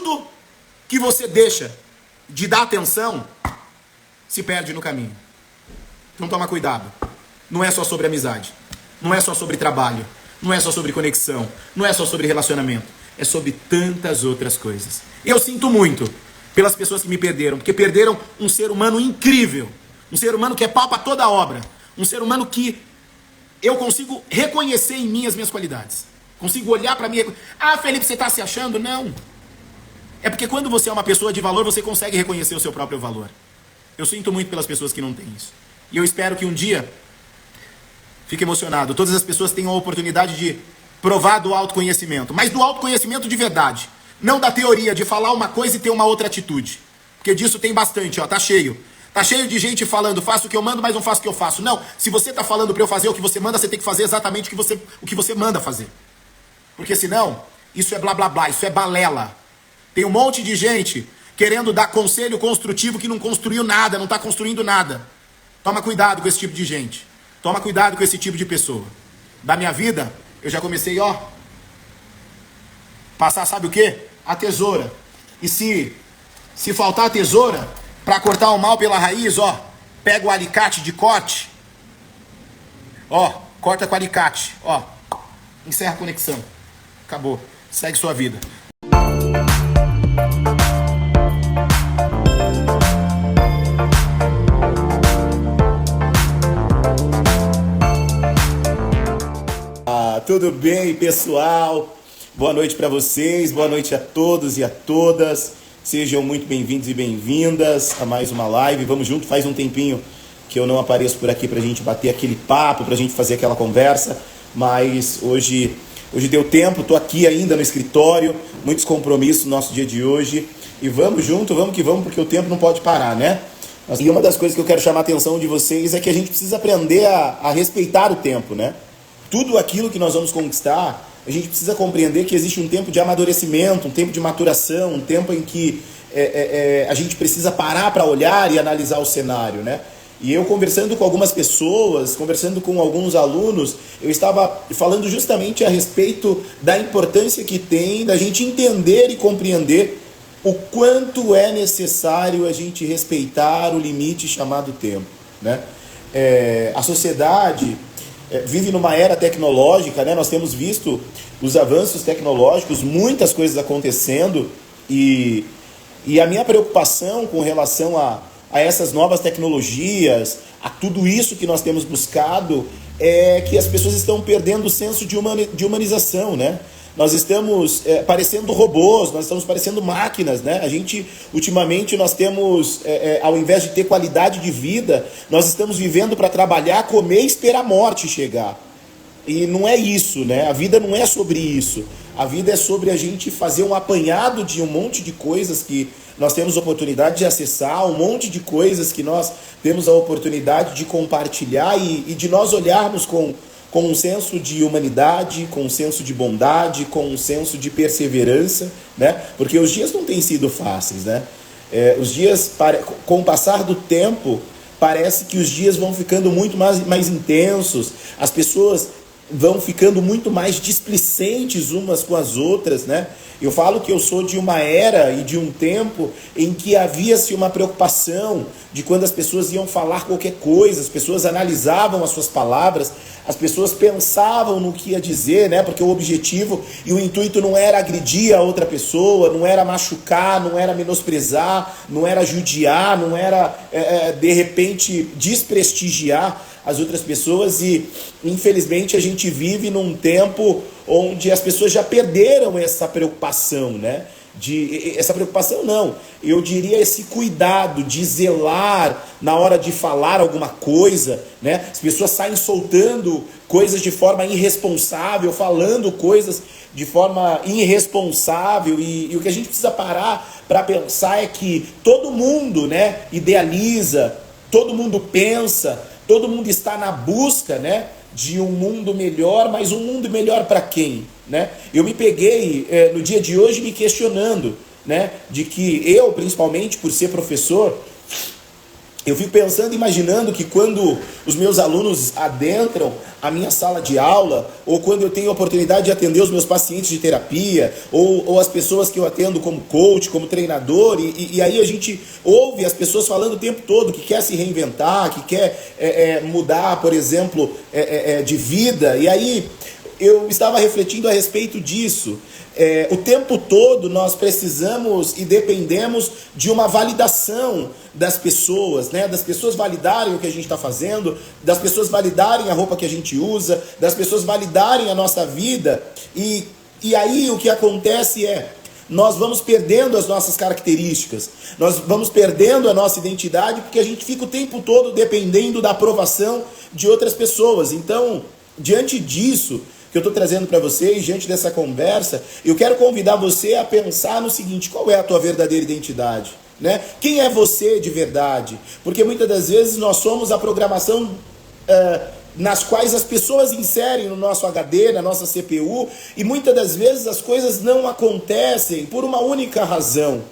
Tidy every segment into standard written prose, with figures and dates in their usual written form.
tudo que você deixa de dar atenção se perde no caminho. Então toma cuidado. Não é só sobre amizade. Não é só sobre trabalho. Não é só sobre conexão. Não é só sobre relacionamento. É sobre tantas outras coisas. Eu sinto muito pelas pessoas que me perderam, porque perderam um ser humano incrível. Um ser humano que é pau pra toda a obra. Um ser humano que eu consigo reconhecer em mim as minhas qualidades. Consigo olhar pra mim e... Ah, Felipe, você tá se achando? Não. É porque quando você é uma pessoa de valor, você consegue reconhecer o seu próprio valor. Eu sinto muito pelas pessoas que não têm isso. E eu espero que um dia, fique emocionado, todas as pessoas tenham a oportunidade de provar do autoconhecimento. Mas do autoconhecimento de verdade. Não da teoria de falar uma coisa e ter uma outra atitude. Porque disso tem bastante, ó, tá cheio. Tá cheio de gente falando, faço o que eu mando, mas não faço o que eu faço. Não, se você tá falando pra eu fazer o que você manda, você tem que fazer exatamente o que você manda fazer. Porque senão, isso é blá blá blá, isso é balela. Tem um monte de gente querendo dar conselho construtivo que não construiu nada, não tá construindo nada. Toma cuidado com esse tipo de gente. Toma cuidado com esse tipo de pessoa. Da minha vida, eu já comecei, ó, passar, sabe o quê? A tesoura. E se faltar a tesoura, pra cortar o mal pela raiz, ó, pega o alicate de corte, ó, corta com alicate, ó, encerra a conexão. Acabou. Segue sua vida. Tudo bem, pessoal? Boa noite para vocês, boa noite a todos e a todas. Sejam muito bem-vindos e bem-vindas a mais uma live. Vamos junto, faz um tempinho que eu não apareço por aqui pra gente bater aquele papo, pra gente fazer aquela conversa, mas hoje deu tempo, tô aqui ainda no escritório, muitos compromissos no nosso dia de hoje, e vamos junto, vamos que vamos, porque o tempo não pode parar, né? E uma das coisas que eu quero chamar a atenção de vocês é que a gente precisa aprender a respeitar o tempo, né? Tudo aquilo que nós vamos conquistar, a gente precisa compreender que existe um tempo de amadurecimento, um tempo de maturação, um tempo em que a gente precisa parar para olhar e analisar o cenário, né? E eu conversando com algumas pessoas, conversando com alguns alunos, eu estava falando justamente a respeito da importância que tem da gente entender e compreender o quanto é necessário a gente respeitar o limite chamado tempo, né? A sociedade vive numa era tecnológica, né? Nós temos visto os avanços tecnológicos, muitas coisas acontecendo, e a minha preocupação com relação a essas novas tecnologias, a tudo isso que nós temos buscado, é que as pessoas estão perdendo o senso de humanização, né? Nós estamos parecendo robôs, nós estamos parecendo máquinas, né? A gente, ultimamente, nós temos, ao invés de ter qualidade de vida, nós estamos vivendo para trabalhar, comer e esperar a morte chegar. E não é isso, né? A vida não é sobre isso. A vida é sobre a gente fazer um apanhado de um monte de coisas que nós temos oportunidade de acessar, um monte de coisas que nós temos a oportunidade de compartilhar e de nós olharmos com um senso de humanidade, com um senso de bondade, com um senso de perseverança, né? Porque os dias não têm sido fáceis, né? Os dias, com o passar do tempo, parece que os dias vão ficando muito mais intensos, as pessoas vão ficando muito mais displicentes umas com as outras, né? Eu falo que eu sou de uma era e de um tempo em que havia-se uma preocupação de quando as pessoas iam falar qualquer coisa, as pessoas analisavam as suas palavras, as pessoas pensavam no que ia dizer, né? Porque o objetivo e o intuito não era agredir a outra pessoa, não era machucar, não era menosprezar, não era judiar, não era, de repente, desprestigiar as outras pessoas. E infelizmente a gente vive num tempo onde as pessoas já perderam essa preocupação, né? Essa preocupação não, eu diria esse cuidado de zelar na hora de falar alguma coisa, né? As pessoas saem soltando coisas de forma irresponsável, falando coisas de forma irresponsável, e o que a gente precisa parar para pensar é que todo mundo, né, idealiza, todo mundo pensa, todo mundo está na busca, né, de um mundo melhor, mas um mundo melhor para quem, né? Eu me peguei no dia de hoje me questionando, né, de que eu, principalmente por ser professor, Eu fico pensando, imaginando que quando os meus alunos adentram a minha sala de aula, ou quando eu tenho a oportunidade de atender os meus pacientes de terapia, ou as pessoas que eu atendo como coach, como treinador, e aí a gente ouve as pessoas falando o tempo todo que quer se reinventar, que quer mudar, por exemplo, de vida, e aí eu estava refletindo a respeito disso. O tempo todo nós precisamos e dependemos de uma validação das pessoas, né? Das pessoas validarem o que a gente está fazendo, das pessoas validarem a roupa que a gente usa, das pessoas validarem a nossa vida, e aí o que acontece nós vamos perdendo as nossas características, nós vamos perdendo a nossa identidade, porque a gente fica o tempo todo dependendo da aprovação de outras pessoas. Então, diante disso que eu estou trazendo para vocês, diante dessa conversa, eu quero convidar você a pensar no seguinte: qual é a tua verdadeira identidade? Né? Quem é você de verdade? Porque muitas das vezes nós somos a programação nas quais as pessoas inserem no nosso HD, na nossa CPU, e muitas das vezes as coisas não acontecem por uma única razão,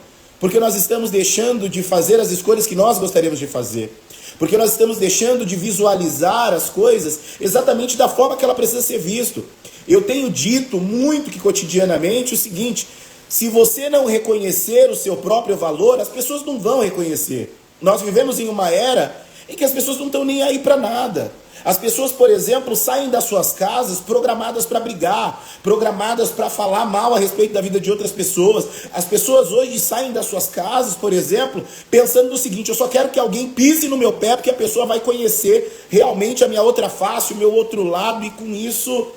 porque nós estamos deixando de fazer as escolhas que nós gostaríamos de fazer. Porque nós estamos deixando de visualizar as coisas exatamente da forma que ela precisa ser visto. Eu tenho dito muito que cotidianamente o seguinte: se você não reconhecer o seu próprio valor, as pessoas não vão reconhecer. Nós vivemos em uma era em que as pessoas não estão nem aí para nada. As pessoas, por exemplo, saem das suas casas programadas para brigar, programadas para falar mal a respeito da vida de outras pessoas. As pessoas hoje saem das suas casas, por exemplo, pensando no seguinte: eu só quero que alguém pise no meu pé, porque a pessoa vai conhecer realmente a minha outra face, o meu outro lado, e com isso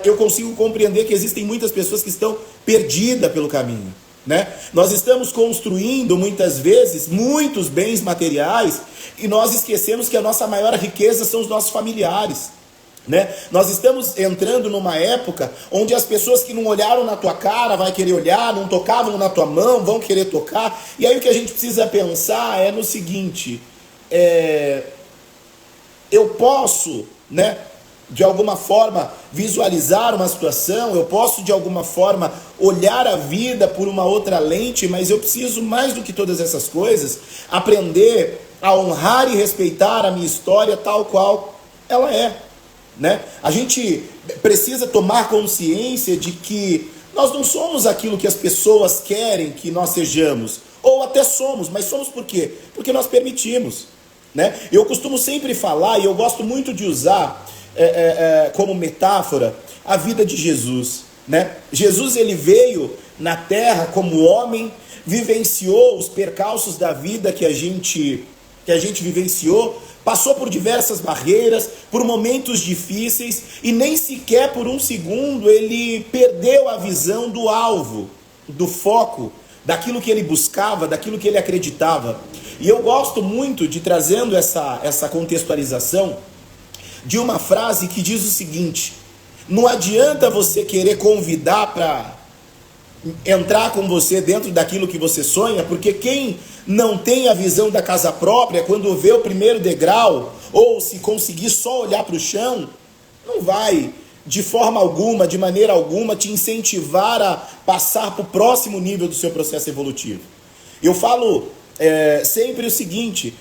eu consigo compreender que existem muitas pessoas que estão perdidas pelo caminho. Né? Nós estamos construindo muitas vezes muitos bens materiais e nós esquecemos que a nossa maior riqueza são os nossos familiares. Né? Nós estamos entrando numa época onde as pessoas que não olharam na tua cara vai querer olhar, não tocavam na tua mão, vão querer tocar. E aí o que a gente precisa pensar é no seguinte: eu posso, né, de alguma forma visualizar uma situação, eu posso de alguma forma olhar a vida por uma outra lente, mas eu preciso, mais do que todas essas coisas, aprender a honrar e respeitar a minha história tal qual ela é. Né? A gente precisa tomar consciência de que nós não somos aquilo que as pessoas querem que nós sejamos, ou até somos, mas somos por quê? Porque nós permitimos. Né? Eu costumo sempre falar, e eu gosto muito de usar como metáfora a vida de Jesus. Né? Jesus, ele veio na terra como homem, vivenciou os percalços da vida que a gente vivenciou, passou por diversas barreiras, por momentos difíceis, e nem sequer por um segundo ele perdeu a visão do alvo, do foco, daquilo que ele buscava, daquilo que ele acreditava. E eu gosto muito de, trazendo essa contextualização, de uma frase que diz o seguinte: não adianta você querer convidar para entrar com você dentro daquilo que você sonha, porque quem não tem a visão da casa própria, quando vê o primeiro degrau, ou se conseguir só olhar para o chão, não vai de forma alguma, de maneira alguma, te incentivar a passar para o próximo nível do seu processo evolutivo. Eu falo sempre o seguinte: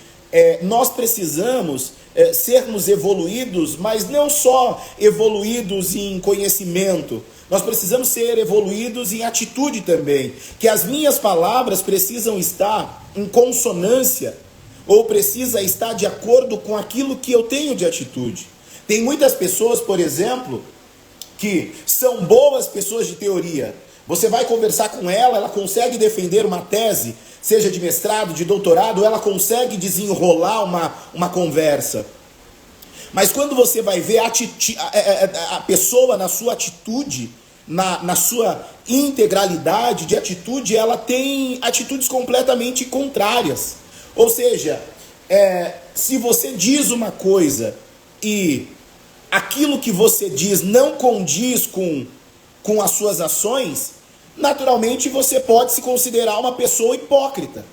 nós precisamos sermos evoluídos, mas não só evoluídos em conhecimento, nós precisamos ser evoluídos em atitude também, que as minhas palavras precisam estar em consonância, ou precisa estar de acordo com aquilo que eu tenho de atitude. Tem muitas pessoas, por exemplo, que são boas pessoas de teoria. Você vai conversar com ela, ela consegue defender uma tese, seja de mestrado, de doutorado, ela consegue desenrolar uma conversa. Mas quando você vai ver a pessoa na sua atitude, na sua integralidade de atitude, ela tem atitudes completamente contrárias. Ou seja, se você diz uma coisa e aquilo que você diz não condiz com as suas ações, naturalmente você pode se considerar uma pessoa hipócrita.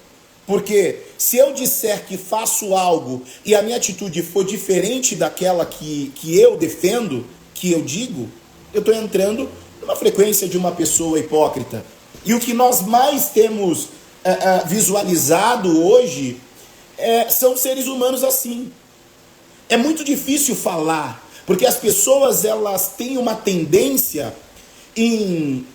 Porque se eu disser que faço algo e a minha atitude for diferente daquela que eu defendo, que eu digo, eu estou entrando numa frequência de uma pessoa hipócrita. E o que nós mais temos visualizado hoje são seres humanos assim. É muito difícil falar, porque as pessoas elas têm uma tendência em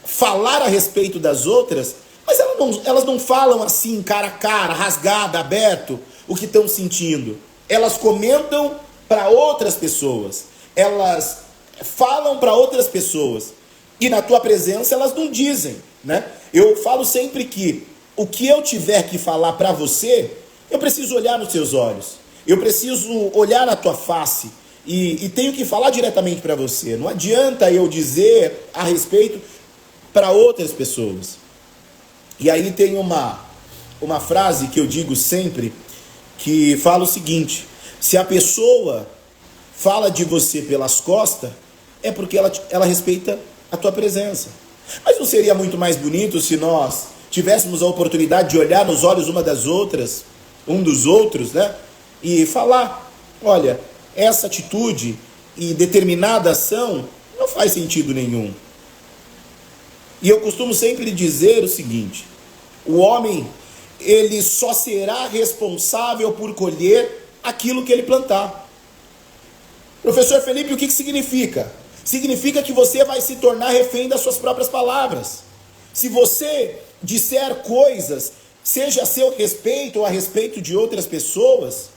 falar a respeito das outras, mas elas não falam assim, cara a cara, rasgada, aberto, o que estão sentindo. Elas comentam para outras pessoas, elas falam para outras pessoas, e na tua presença elas não dizem, né? Eu falo sempre que o que eu tiver que falar para você, eu preciso olhar nos seus olhos, eu preciso olhar na tua face, e tenho que falar diretamente para você. Não adianta eu dizer a respeito para outras pessoas. E aí tem uma frase que eu digo sempre, que fala o seguinte: se a pessoa fala de você pelas costas, é porque ela respeita a tua presença. Mas não seria muito mais bonito se nós tivéssemos a oportunidade de olhar nos olhos uma das outras, um dos outros, né? E falar, olha, essa atitude e determinada ação não faz sentido nenhum. E eu costumo sempre dizer o seguinte: o homem, ele só será responsável por colher aquilo que ele plantar. Professor Felipe, o que significa? Significa que você vai se tornar refém das suas próprias palavras. Se você disser coisas, seja a seu respeito ou a respeito de outras pessoas,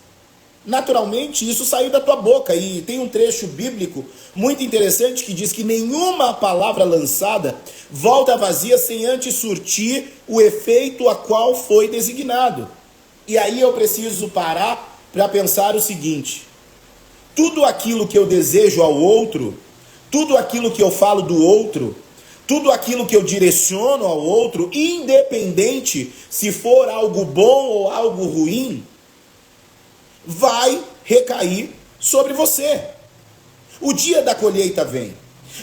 naturalmente isso saiu da tua boca. E tem um trecho bíblico muito interessante que diz que nenhuma palavra lançada volta vazia sem antes surtir o efeito a qual foi designado. E aí eu preciso parar para pensar o seguinte: tudo aquilo que eu desejo ao outro, tudo aquilo que eu falo do outro, tudo aquilo que eu direciono ao outro, independente se for algo bom ou algo ruim, vai recair sobre você. O dia da colheita vem.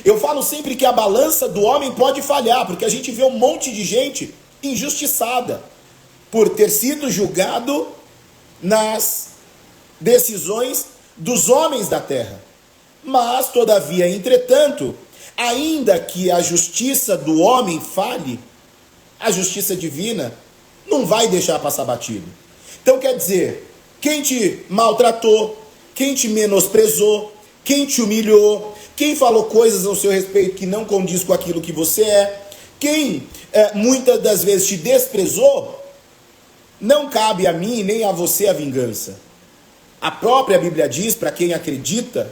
Eu falo sempre que a balança do homem pode falhar, porque a gente vê um monte de gente injustiçada por ter sido julgado nas decisões dos homens da terra. Mas, todavia, entretanto, ainda que a justiça do homem falhe, a justiça divina não vai deixar passar batido. Então, quer dizer, quem te maltratou, quem te menosprezou, quem te humilhou, quem falou coisas ao seu respeito que não condiz com aquilo que você é, quem muitas das vezes te desprezou, não cabe a mim nem a você a vingança. A própria Bíblia diz, para quem acredita,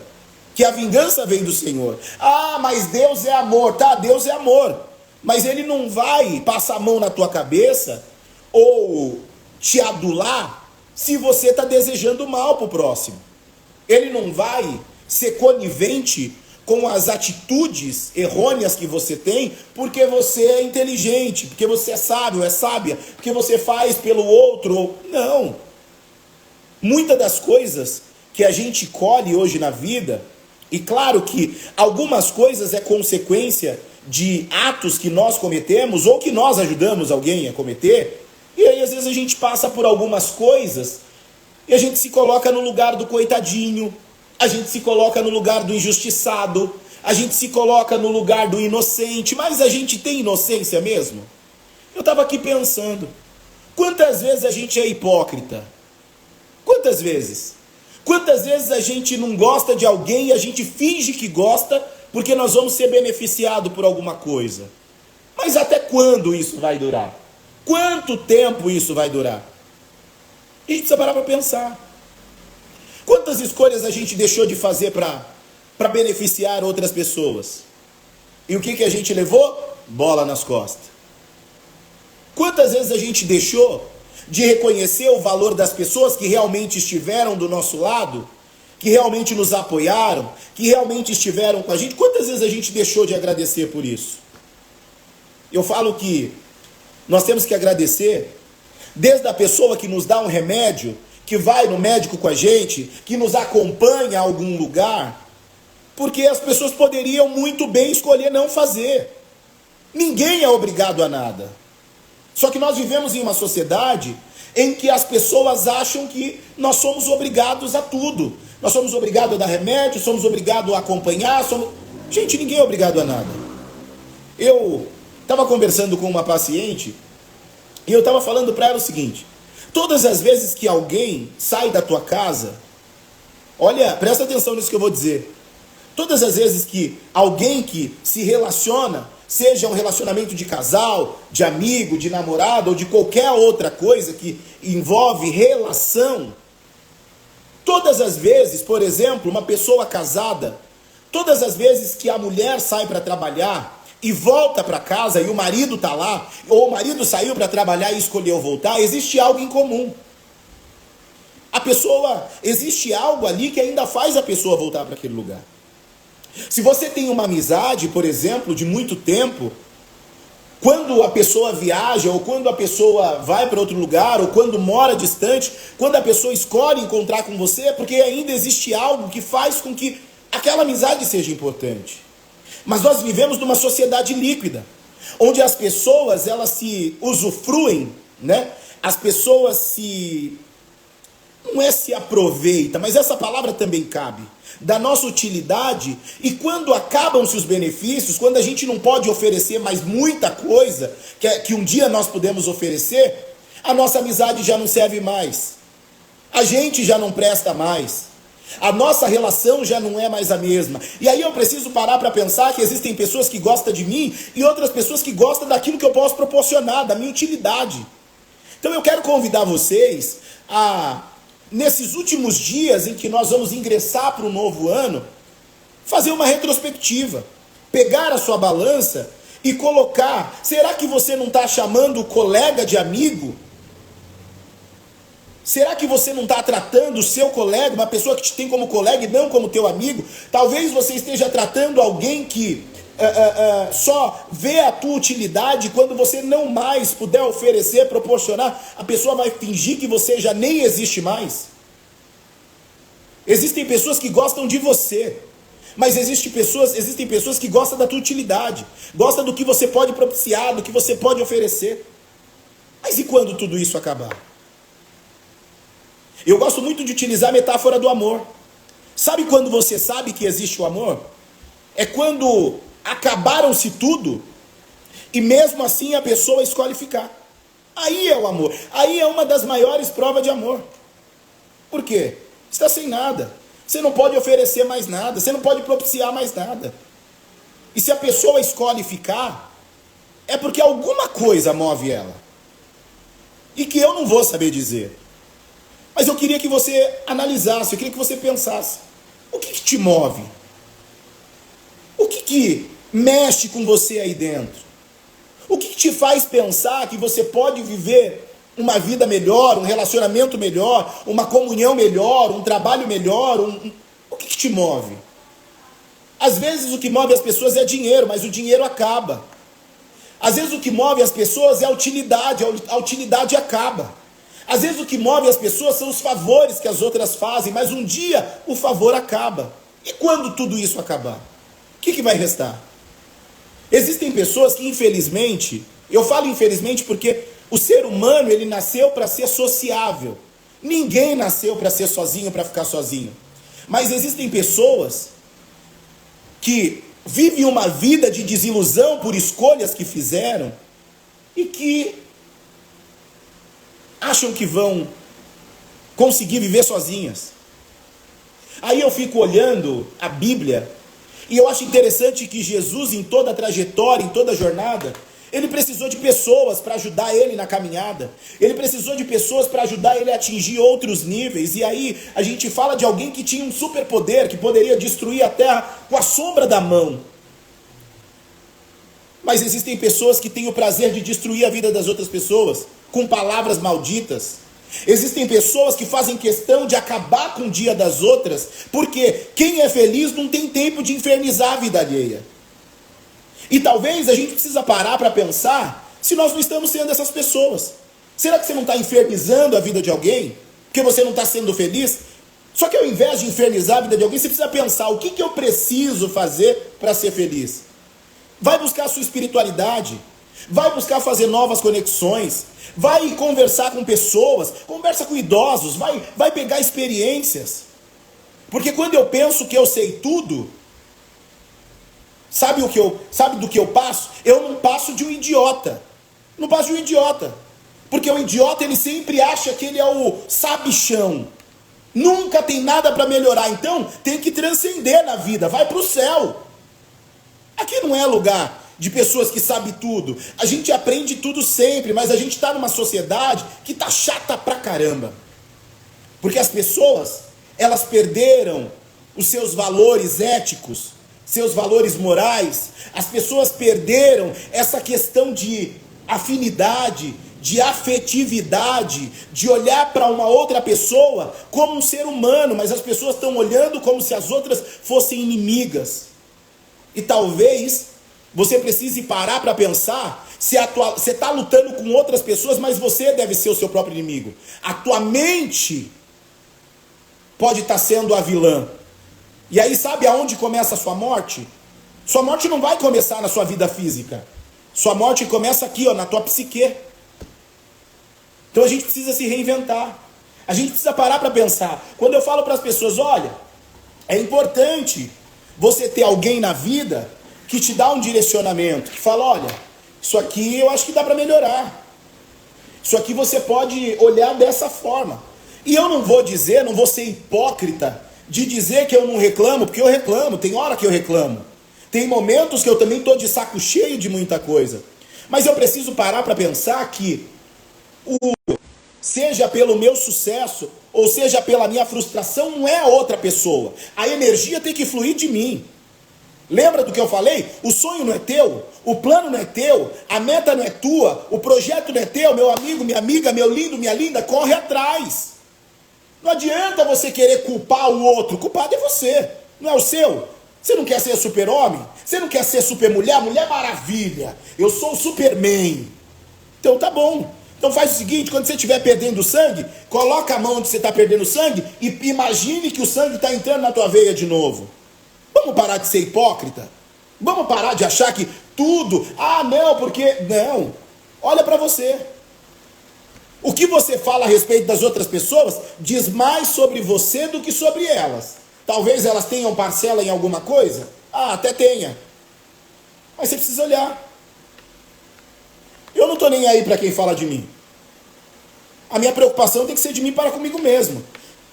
que a vingança vem do Senhor. Ah, mas Deus é amor. Tá, Deus é amor. Mas Ele não vai passar a mão na tua cabeça ou te adular se você está desejando mal para o próximo. Ele não vai ser conivente com as atitudes errôneas que você tem porque você é inteligente, porque você é sábio, é sábia, porque você faz pelo outro. Não. Muitas das coisas que a gente colhe hoje na vida, e claro que algumas coisas é consequência de atos que nós cometemos ou que nós ajudamos alguém a cometer, e aí às vezes a gente passa por algumas coisas e a gente se coloca no lugar do coitadinho, a gente se coloca no lugar do injustiçado, a gente se coloca no lugar do inocente. Mas a gente tem inocência mesmo? Eu estava aqui pensando, quantas vezes a gente é hipócrita? Quantas vezes? Quantas vezes a gente não gosta de alguém e a gente finge que gosta porque nós vamos ser beneficiados por alguma coisa? Mas até quando isso vai durar? Quanto tempo isso vai durar? E a gente precisa parar para pensar. Quantas escolhas a gente deixou de fazer para beneficiar outras pessoas? E o que a gente levou? Bola nas costas. Quantas vezes a gente deixou de reconhecer o valor das pessoas que realmente estiveram do nosso lado, que realmente nos apoiaram, que realmente estiveram com a gente? Quantas vezes a gente deixou de agradecer por isso? Eu falo que nós temos que agradecer desde a pessoa que nos dá um remédio, que vai no médico com a gente, que nos acompanha a algum lugar, porque as pessoas poderiam muito bem escolher não fazer. Ninguém é obrigado a nada. Só que nós vivemos em uma sociedade em que as pessoas acham que nós somos obrigados a tudo. Nós somos obrigados a dar remédio, somos obrigados a acompanhar. Gente, ninguém é obrigado a nada. Eu estava conversando com uma paciente e eu estava falando para ela o seguinte: Todas as vezes que alguém sai da tua casa, olha, presta atenção nisso que eu vou dizer. Todas as vezes que alguém que se relaciona, seja um relacionamento de casal, de amigo, de namorado ou de qualquer outra coisa que envolve relação, todas as vezes, por exemplo, uma pessoa casada, todas as vezes que a mulher sai para trabalhar e volta para casa e o marido está lá, ou o marido saiu para trabalhar e escolheu voltar, existe algo em comum. Existe algo ali que ainda faz a pessoa voltar para aquele lugar. Se você tem uma amizade, por exemplo, de muito tempo, quando a pessoa viaja, ou quando a pessoa vai para outro lugar, ou quando mora distante, quando a pessoa escolhe encontrar com você, é porque ainda existe algo que faz com que aquela amizade seja importante. Mas nós vivemos numa sociedade líquida, onde as pessoas, elas se usufruem, né? As pessoas não é se aproveita, mas essa palavra também cabe, da nossa utilidade, e quando acabam-se os benefícios, quando a gente não pode oferecer mais muita coisa, que um dia nós podemos oferecer, a nossa amizade já não serve mais, a gente já não presta mais, a nossa relação já não é mais a mesma, e aí eu preciso parar para pensar que existem pessoas que gostam de mim, e outras pessoas que gostam daquilo que eu posso proporcionar, da minha utilidade. Então eu quero convidar vocês nesses últimos dias em que nós vamos ingressar para o novo ano, fazer uma retrospectiva, pegar a sua balança e colocar, será que você não está chamando o colega de amigo? Será que você não está tratando o seu colega, uma pessoa que te tem como colega e não como teu amigo? Talvez você esteja tratando alguém que só vê a tua utilidade, quando você não mais puder oferecer, proporcionar, a pessoa vai fingir que você já nem existe mais. Existem pessoas que gostam de você, mas existem pessoas que gostam da tua utilidade, gostam do que você pode propiciar, do que você pode oferecer. Mas e quando tudo isso acabar? Eu gosto muito de utilizar a metáfora do amor. Sabe quando você sabe que existe o amor? É quando acabaram-se tudo e mesmo assim a pessoa escolhe ficar. Aí é o amor. Aí é uma das maiores provas de amor. Por quê? Está sem nada. Você não pode oferecer mais nada. Você não pode propiciar mais nada. E se a pessoa escolhe ficar, é porque alguma coisa move ela. E que eu não vou saber dizer. Mas eu queria que você analisasse, eu queria que você pensasse. O que te move? O que mexe com você aí dentro? O que te faz pensar que você pode viver uma vida melhor, um relacionamento melhor, uma comunhão melhor, um trabalho melhor? O que te move? Às vezes o que move as pessoas é dinheiro, mas o dinheiro acaba. Às vezes o que move as pessoas é a utilidade acaba. Às vezes o que move as pessoas são os favores que as outras fazem, mas um dia o favor acaba. E quando tudo isso acabar? O que vai restar? Existem pessoas que, infelizmente, eu falo infelizmente porque o ser humano, ele nasceu para ser sociável. Ninguém nasceu para ser sozinho, para ficar sozinho. Mas existem pessoas que vivem uma vida de desilusão por escolhas que fizeram e que acham que vão conseguir viver sozinhas. Aí eu fico olhando a Bíblia e eu acho interessante que Jesus, em toda a trajetória, em toda a jornada, ele precisou de pessoas para ajudar ele na caminhada. Ele precisou de pessoas para ajudar ele a atingir outros níveis. E aí a gente fala de alguém que tinha um superpoder, que poderia destruir a terra com a sombra da mão. Mas existem pessoas que têm o prazer de destruir a vida das outras pessoas com palavras malditas. Existem pessoas que fazem questão de acabar com o dia das outras, porque quem é feliz não tem tempo de infernizar a vida alheia. E talvez a gente precisa parar para pensar se nós não estamos sendo essas pessoas. Será que você não está infernizando a vida de alguém? Porque você não está sendo feliz? Só que ao invés de infernizar a vida de alguém, você precisa pensar, o que eu preciso fazer para ser feliz? Vai buscar a sua espiritualidade, vai buscar fazer novas conexões, vai conversar com pessoas, conversa com idosos, vai pegar experiências. Porque quando eu penso que eu sei tudo, sabe do que eu passo? Eu não passo de um idiota. Não passo de um idiota. Porque o idiota, ele sempre acha que ele é o sabichão. Nunca tem nada para melhorar. Então, tem que transcender na vida. Vai para o céu. Aqui não é lugar de pessoas que sabem tudo. A gente aprende tudo sempre, mas a gente está numa sociedade que está chata pra caramba. Porque as pessoas, elas perderam os seus valores éticos, seus valores morais. As pessoas perderam essa questão de afinidade, de afetividade, de olhar para uma outra pessoa como um ser humano, mas as pessoas estão olhando como se as outras fossem inimigas. E talvez você precise parar para pensar se você está lutando com outras pessoas, mas você deve ser o seu próprio inimigo. A tua mente pode estar sendo a vilã. E aí sabe aonde começa a sua morte? Sua morte não vai começar na sua vida física. Sua morte começa aqui, ó, na tua psique. Então a gente precisa se reinventar. A gente precisa parar para pensar. Quando eu falo para as pessoas, olha, é importante você ter alguém na vida que te dá um direcionamento, que fala, olha, isso aqui eu acho que dá para melhorar. Isso aqui você pode olhar dessa forma. E eu não vou dizer, não vou ser hipócrita de dizer que eu não reclamo, porque eu reclamo, tem hora que eu reclamo. Tem momentos que eu também estou de saco cheio de muita coisa. Mas eu preciso parar para pensar que seja pelo meu sucesso, ou seja pela minha frustração, não é a outra pessoa. A energia tem que fluir de mim. Lembra do que eu falei? O sonho não é teu, o plano não é teu, a meta não é tua, o projeto não é teu, meu amigo, minha amiga, meu lindo, minha linda, corre atrás. Não adianta você querer culpar o outro, o culpado é você, não é o seu. Você não quer ser super-homem? Você não quer ser super-mulher? Mulher maravilha, eu sou o Superman. Então tá bom. Então faz o seguinte, quando você estiver perdendo sangue, coloca a mão onde você está perdendo sangue e imagine que o sangue está entrando na tua veia de novo. Vamos parar de ser hipócrita? Vamos parar de achar que tudo... Ah, não, porque... Não. Olha para você. O que você fala a respeito das outras pessoas diz mais sobre você do que sobre elas. Talvez elas tenham parcela em alguma coisa. Ah, até tenha. Mas você precisa olhar. Eu não estou nem aí para quem fala de mim. A minha preocupação tem que ser de mim para comigo mesmo.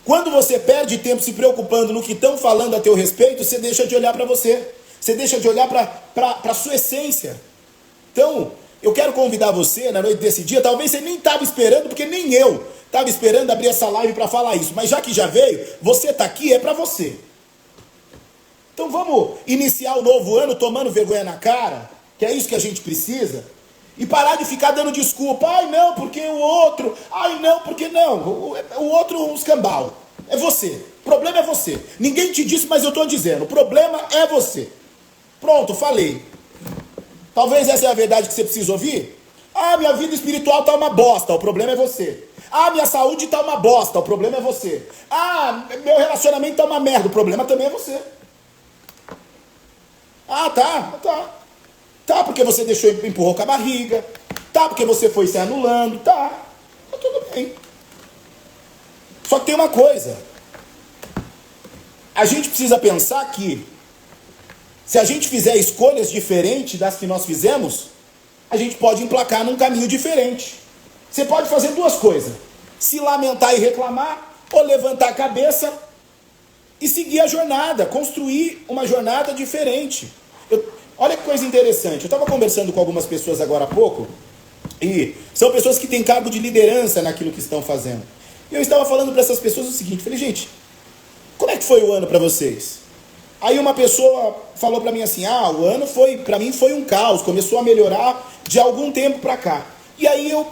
Quando você perde tempo se preocupando no que estão falando a teu respeito, você deixa de olhar para você. Você deixa de olhar para a sua essência. Então, eu quero convidar você na noite desse dia. Talvez você nem estava esperando, porque nem eu estava esperando abrir essa live para falar isso. Mas já que já veio, você está aqui, é para você. Então vamos iniciar o novo ano tomando vergonha na cara, que é isso que a gente precisa. E parar de ficar dando desculpa. Ai, não, porque o outro. Ai, não, porque não. O outro, um escambau. É você. O problema é você. Ninguém te disse, mas eu estou dizendo. O problema é você. Pronto, falei. Talvez essa é a verdade que você precisa ouvir. Ah, minha vida espiritual está uma bosta. O problema é você. Ah, minha saúde está uma bosta. O problema é você. Ah, meu relacionamento está uma merda. O problema também é você. Ah, tá. Tá, porque você empurrou com a barriga. Tá, porque você foi se anulando. Tá tudo bem. Só que tem uma coisa. A gente precisa pensar que se a gente fizer escolhas diferentes das que nós fizemos, a gente pode emplacar num caminho diferente. Você pode fazer duas coisas. Se lamentar e reclamar, ou levantar a cabeça e seguir a jornada. Construir uma jornada diferente. Olha que coisa interessante, eu estava conversando com algumas pessoas agora há pouco, e são pessoas que têm cargo de liderança naquilo que estão fazendo. E eu estava falando para essas pessoas o seguinte, falei, gente, como é que foi o ano para vocês? Aí uma pessoa falou para mim assim, o ano para mim foi um caos, começou a melhorar de algum tempo para cá. E aí eu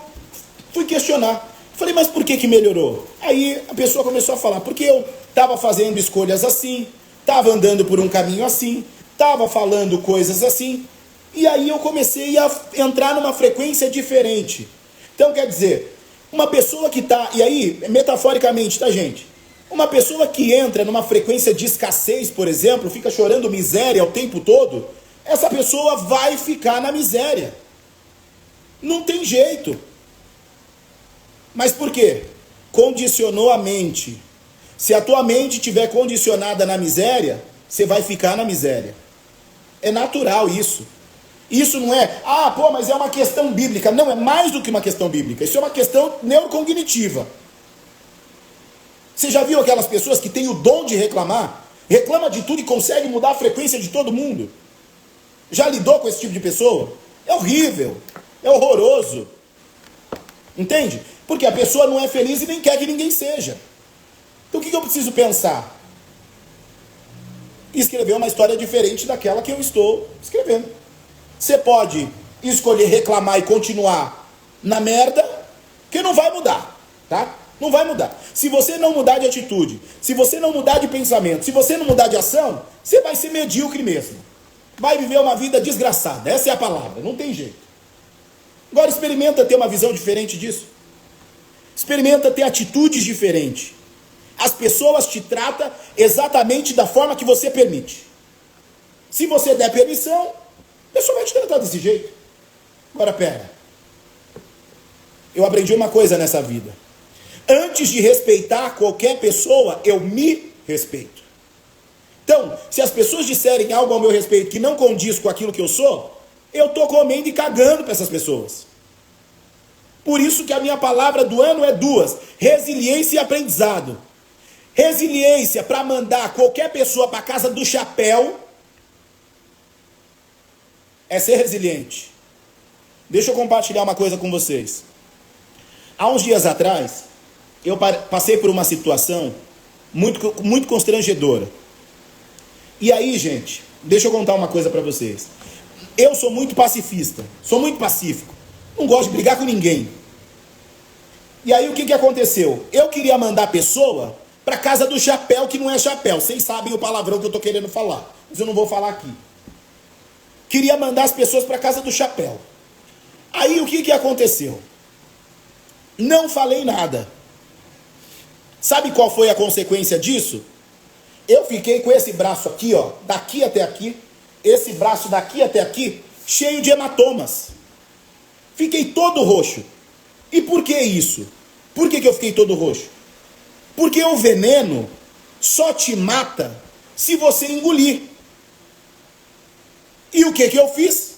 fui questionar, falei, mas por que melhorou? Aí a pessoa começou a falar, porque eu estava fazendo escolhas assim, estava andando por um caminho assim, estava falando coisas assim, e aí eu comecei a entrar numa frequência diferente. Então, quer dizer, uma pessoa que está, e aí, metaforicamente, tá, gente? Uma pessoa que entra numa frequência de escassez, por exemplo, fica chorando miséria o tempo todo, essa pessoa vai ficar na miséria. Não tem jeito. Mas por quê? Condicionou a mente. Se a tua mente estiver condicionada na miséria, você vai ficar na miséria. É natural isso. Isso não é, mas é uma questão bíblica. Não, é mais do que uma questão bíblica. Isso é uma questão neurocognitiva. Você já viu aquelas pessoas que têm o dom de reclamar? Reclama de tudo e consegue mudar a frequência de todo mundo. Já lidou com esse tipo de pessoa? É horrível, é horroroso. Entende? Porque a pessoa não é feliz e nem quer que ninguém seja. Então o que eu preciso pensar? Escrever uma história diferente daquela que eu estou escrevendo. Você pode escolher reclamar e continuar na merda, que não vai mudar, tá? Não vai mudar. Se você não mudar de atitude, se você não mudar de pensamento, se você não mudar de ação, você vai ser medíocre mesmo. Vai viver uma vida desgraçada. Essa é a palavra, não tem jeito. Agora experimenta ter uma visão diferente disso. Experimenta ter atitudes diferentes. As pessoas te tratam exatamente da forma que você permite. Se você der permissão, a pessoa vai te tratar desse jeito. Agora pera. Eu aprendi uma coisa nessa vida. Antes de respeitar qualquer pessoa, eu me respeito. Então, se as pessoas disserem algo ao meu respeito que não condiz com aquilo que eu sou, eu estou comendo e cagando para essas pessoas. Por isso que a minha palavra do ano é duas: resiliência e aprendizado. Resiliência para mandar qualquer pessoa para a casa do chapéu é ser resiliente. Deixa eu compartilhar uma coisa com vocês. Há uns dias atrás, eu passei por uma situação muito constrangedora. E aí, gente, deixa eu contar uma coisa para vocês. Eu sou muito pacifista, sou muito pacífico. Não gosto de brigar com ninguém. E aí o que aconteceu? Eu queria mandar a pessoa para casa do chapéu, que não é chapéu. Vocês sabem o palavrão que eu estou querendo falar, mas eu não vou falar aqui. Queria mandar as pessoas para casa do chapéu. Aí o que aconteceu? Não falei nada. Sabe qual foi a consequência disso? Eu fiquei com esse braço aqui, ó, daqui até aqui, esse braço daqui até aqui, cheio de hematomas. Fiquei todo roxo. E por que isso? Por que eu fiquei todo roxo? Porque o veneno só te mata se você engolir. E o que eu fiz?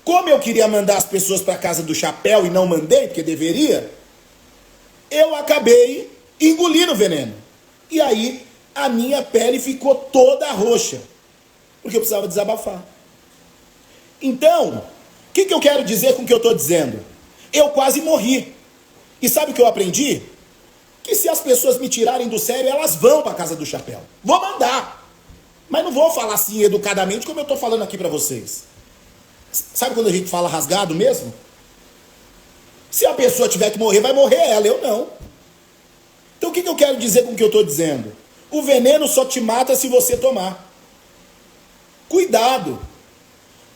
Como eu queria mandar as pessoas para casa do chapéu e não mandei, porque deveria, eu acabei engolindo o veneno. E aí a minha pele ficou toda roxa, porque eu precisava desabafar. Então, o que eu quero dizer com o que eu estou dizendo? Eu quase morri. E sabe o que eu aprendi? Que se as pessoas me tirarem do sério, elas vão para a casa do chapéu. Vou mandar. Mas não vou falar assim educadamente como eu estou falando aqui para vocês. Sabe quando a gente fala rasgado mesmo? Se a pessoa tiver que morrer, vai morrer ela, eu não. Então o que eu quero dizer com o que eu estou dizendo? O veneno só te mata se você tomar. Cuidado.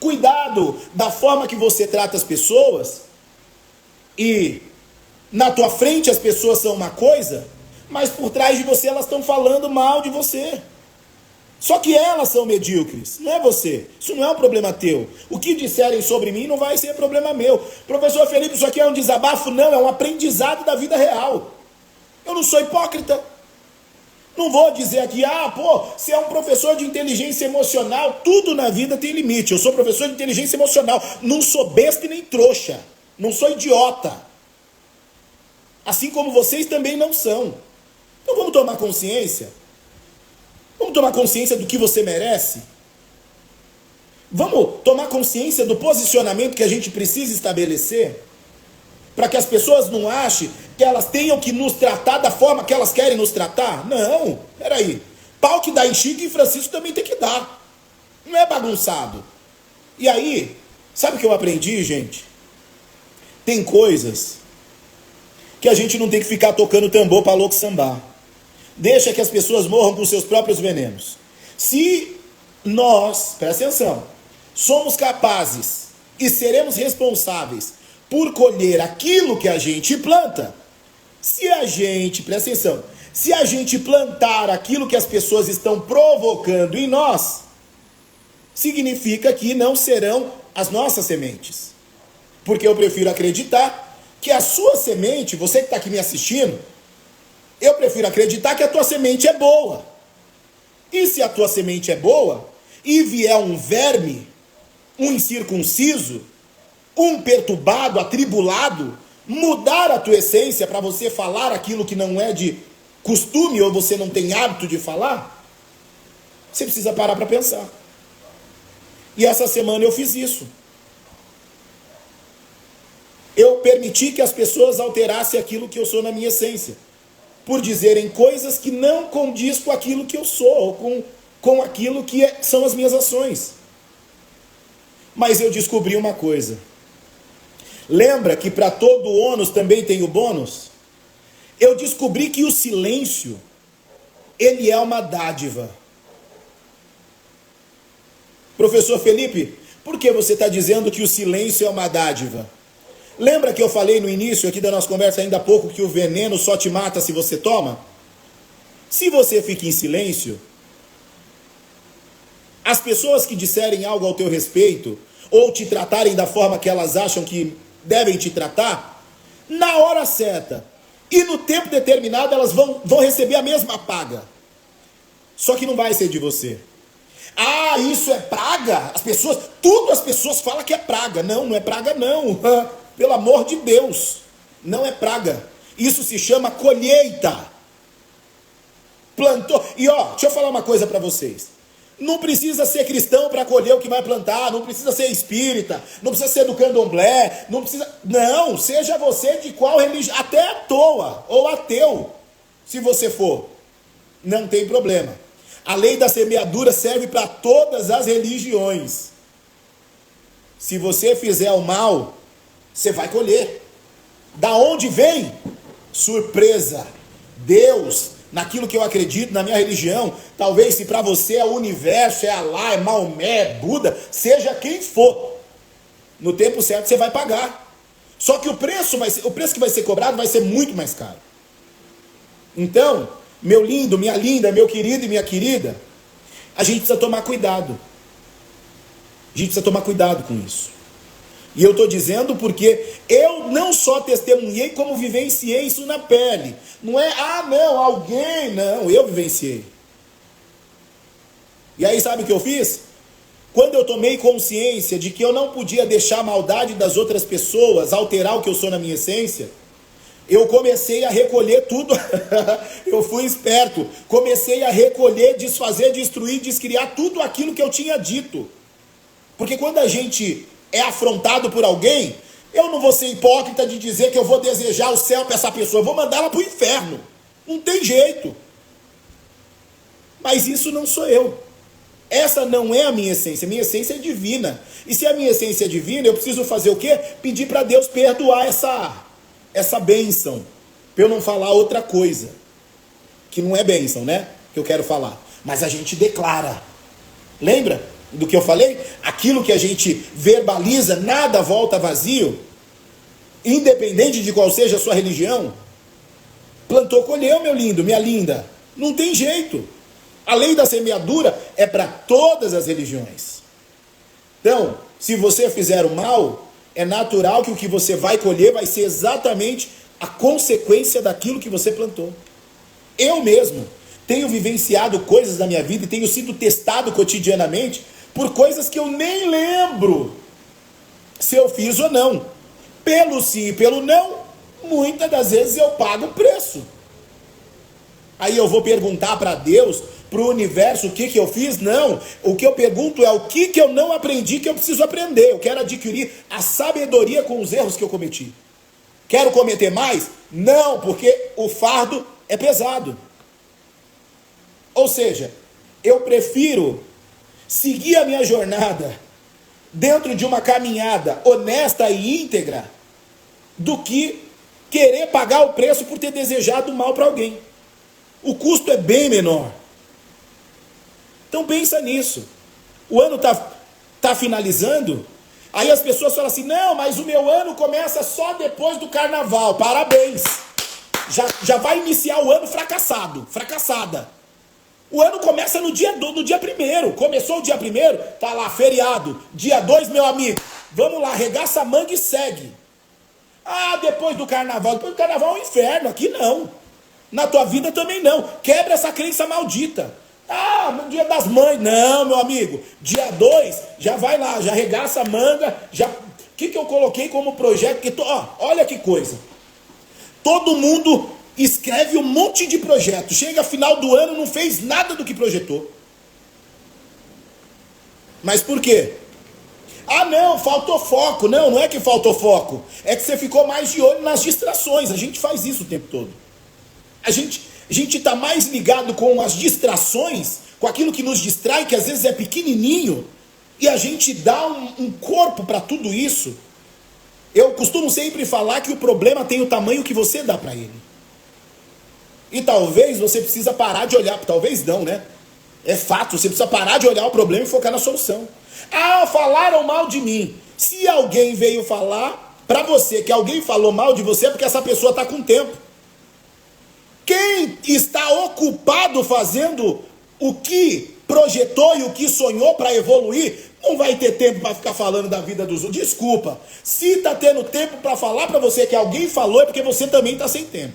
Cuidado da forma que você trata as pessoas. E na tua frente as pessoas são uma coisa, mas por trás de você elas estão falando mal de você. Só que elas são medíocres, não é você. Isso não é um problema teu. O que disserem sobre mim não vai ser problema meu. Professor Felipe, isso aqui é um desabafo? Não, é um aprendizado da vida real. Eu não sou hipócrita. Não vou dizer aqui, você é um professor de inteligência emocional. Tudo na vida tem limite. Eu sou professor de inteligência emocional. Não sou besta e nem trouxa. Não sou idiota. Assim como vocês também não são. Então vamos tomar consciência. Vamos tomar consciência do que você merece. Vamos tomar consciência do posicionamento que a gente precisa estabelecer. Para que as pessoas não achem que elas tenham que nos tratar da forma que elas querem nos tratar. Não, peraí. Pau que dá em Chico e Francisco também tem que dar. Não é bagunçado. E aí, sabe o que eu aprendi, gente? Tem coisas que a gente não tem que ficar tocando tambor para louco sambar. Deixa que as pessoas morram com seus próprios venenos. Se nós, presta atenção, somos capazes e seremos responsáveis por colher aquilo que a gente planta, se a gente, presta atenção, se a gente plantar aquilo que as pessoas estão provocando em nós, significa que não serão as nossas sementes. Porque eu prefiro acreditar que a sua semente, você que está aqui me assistindo, eu prefiro acreditar que a tua semente é boa. E se a tua semente é boa, e vier um verme, um incircunciso, um perturbado, atribulado, mudar a tua essência para você falar aquilo que não é de costume ou você não tem hábito de falar? Você precisa parar para pensar. E essa semana eu fiz isso. Eu permiti que as pessoas alterassem aquilo que eu sou na minha essência, por dizerem coisas que não condiz com aquilo que eu sou, ou com aquilo que são as minhas ações. Mas eu descobri uma coisa. Lembra que para todo ônus também tem o bônus? Eu descobri que o silêncio, ele é uma dádiva. Professor Felipe, por que você está dizendo que o silêncio é uma dádiva? Lembra que eu falei no início aqui da nossa conversa ainda há pouco que o veneno só te mata se você toma? Se você fica em silêncio, as pessoas que disserem algo ao teu respeito, ou te tratarem da forma que elas acham que devem te tratar, na hora certa e no tempo determinado elas vão receber a mesma paga. Só que não vai ser de você. Ah, isso é praga? Tudo as pessoas falam que é praga. Não, não é praga não. Pelo amor de Deus, não é praga. Isso se chama colheita. Plantou. E deixa eu falar uma coisa para vocês. Não precisa ser cristão para colher o que vai plantar, não precisa ser espírita, não precisa ser do candomblé, não, seja você de qual religião, até à toa, ou ateu, se você for, não tem problema. A lei da semeadura serve para todas as religiões. Se você fizer o mal, você vai colher. Da onde vem? Surpresa. Deus, naquilo que eu acredito, na minha religião, talvez se para você é o universo, é Alá, é Maomé, é Buda, seja quem for, no tempo certo você vai pagar. Só que o preço que vai ser cobrado vai ser muito mais caro. Então, meu lindo, minha linda, meu querido e minha querida, a gente precisa tomar cuidado. A gente precisa tomar cuidado com isso. E eu estou dizendo porque eu não só testemunhei, como vivenciei isso na pele. Não é, não, eu vivenciei. E aí sabe o que eu fiz? Quando eu tomei consciência de que eu não podia deixar a maldade das outras pessoas alterar o que eu sou na minha essência, eu comecei a recolher tudo. Eu fui esperto. Comecei a recolher, desfazer, destruir, descriar tudo aquilo que eu tinha dito. Porque quando a gente é afrontado por alguém, eu não vou ser hipócrita de dizer que eu vou desejar o céu para essa pessoa, eu vou mandar ela para o inferno. Não tem jeito. Mas isso não sou eu. Essa não é a minha essência. Minha essência é divina. E se a minha essência é divina, eu preciso fazer o quê? Pedir para Deus perdoar essa bênção. Para eu não falar outra coisa. Que não é bênção, né? Que eu quero falar. Mas a gente declara. Lembra do que eu falei? Aquilo que a gente verbaliza, nada volta vazio, independente de qual seja a sua religião. Plantou, colheu, meu lindo, minha linda. Não tem jeito. A lei da semeadura é para todas as religiões. Então, se você fizer o mal, é natural que o que você vai colher vai ser exatamente a consequência daquilo que você plantou. Eu mesmo tenho vivenciado coisas da minha vida e tenho sido testado cotidianamente por coisas que eu nem lembro se eu fiz ou não. Pelo sim e pelo não, muitas das vezes eu pago o preço. Aí eu vou perguntar para Deus, para o universo, o que eu fiz? Não. O que eu pergunto é o que eu não aprendi que eu preciso aprender. Eu quero adquirir a sabedoria com os erros que eu cometi. Quero cometer mais? Não, porque o fardo é pesado. Ou seja, eu prefiro seguir a minha jornada dentro de uma caminhada honesta e íntegra do que querer pagar o preço por ter desejado mal para alguém. O custo é bem menor. Então pensa nisso. O ano tá finalizando, aí as pessoas falam assim, não, mas o meu ano começa só depois do carnaval. Parabéns. Já vai iniciar o ano fracassada. O ano começa no dia 1º. Começou o dia 1º, tá lá, feriado. Dia 2, meu amigo, vamos lá, arregaça a manga e segue. Ah, depois do carnaval é um inferno. Aqui não. Na tua vida também não. Quebra essa crença maldita. Ah, no dia das mães. Não, meu amigo. Dia 2, já vai lá, já arregaça a manga. Já... O que eu coloquei como projeto? Olha que coisa. Todo mundo escreve um monte de projeto. Chega final do ano, não fez nada do que projetou. Mas por quê? Ah, não, faltou foco. Não, não é que faltou foco. É que você ficou mais de olho nas distrações. A gente faz isso o tempo todo. A gente está mais ligado com as distrações, com aquilo que nos distrai, que às vezes é pequenininho, e a gente dá um corpo para tudo isso. Eu costumo sempre falar que o problema tem o tamanho que você dá para ele. E talvez você precisa parar de olhar, talvez não, né? É fato, você precisa parar de olhar o problema e focar na solução. Ah, falaram mal de mim. Se alguém veio falar para você que alguém falou mal de você, é porque essa pessoa está com tempo. Quem está ocupado fazendo o que projetou e o que sonhou para evoluir, não vai ter tempo para ficar falando da vida dos outros. Desculpa. Se está tendo tempo para falar para você que alguém falou, é porque você também está sem tempo.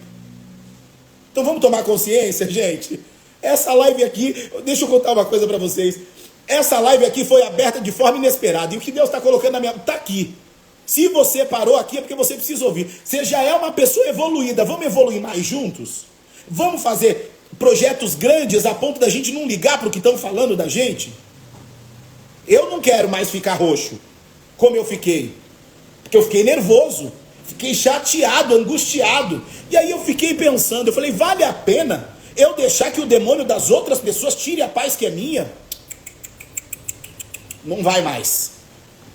Então vamos tomar consciência, gente. Essa live aqui, deixa eu contar uma coisa para vocês. Essa live aqui foi aberta de forma inesperada. E o que Deus está colocando na minha... Está aqui. Se você parou aqui é porque você precisa ouvir. Você já é uma pessoa evoluída. Vamos evoluir mais juntos? Vamos fazer projetos grandes a ponto da gente não ligar para o que estão falando da gente? Eu não quero mais ficar roxo, como eu fiquei. Porque eu fiquei nervoso. Fiquei chateado, angustiado. E aí eu fiquei pensando, eu falei, vale a pena eu deixar que o demônio das outras pessoas tire a paz que é minha? Não vai mais.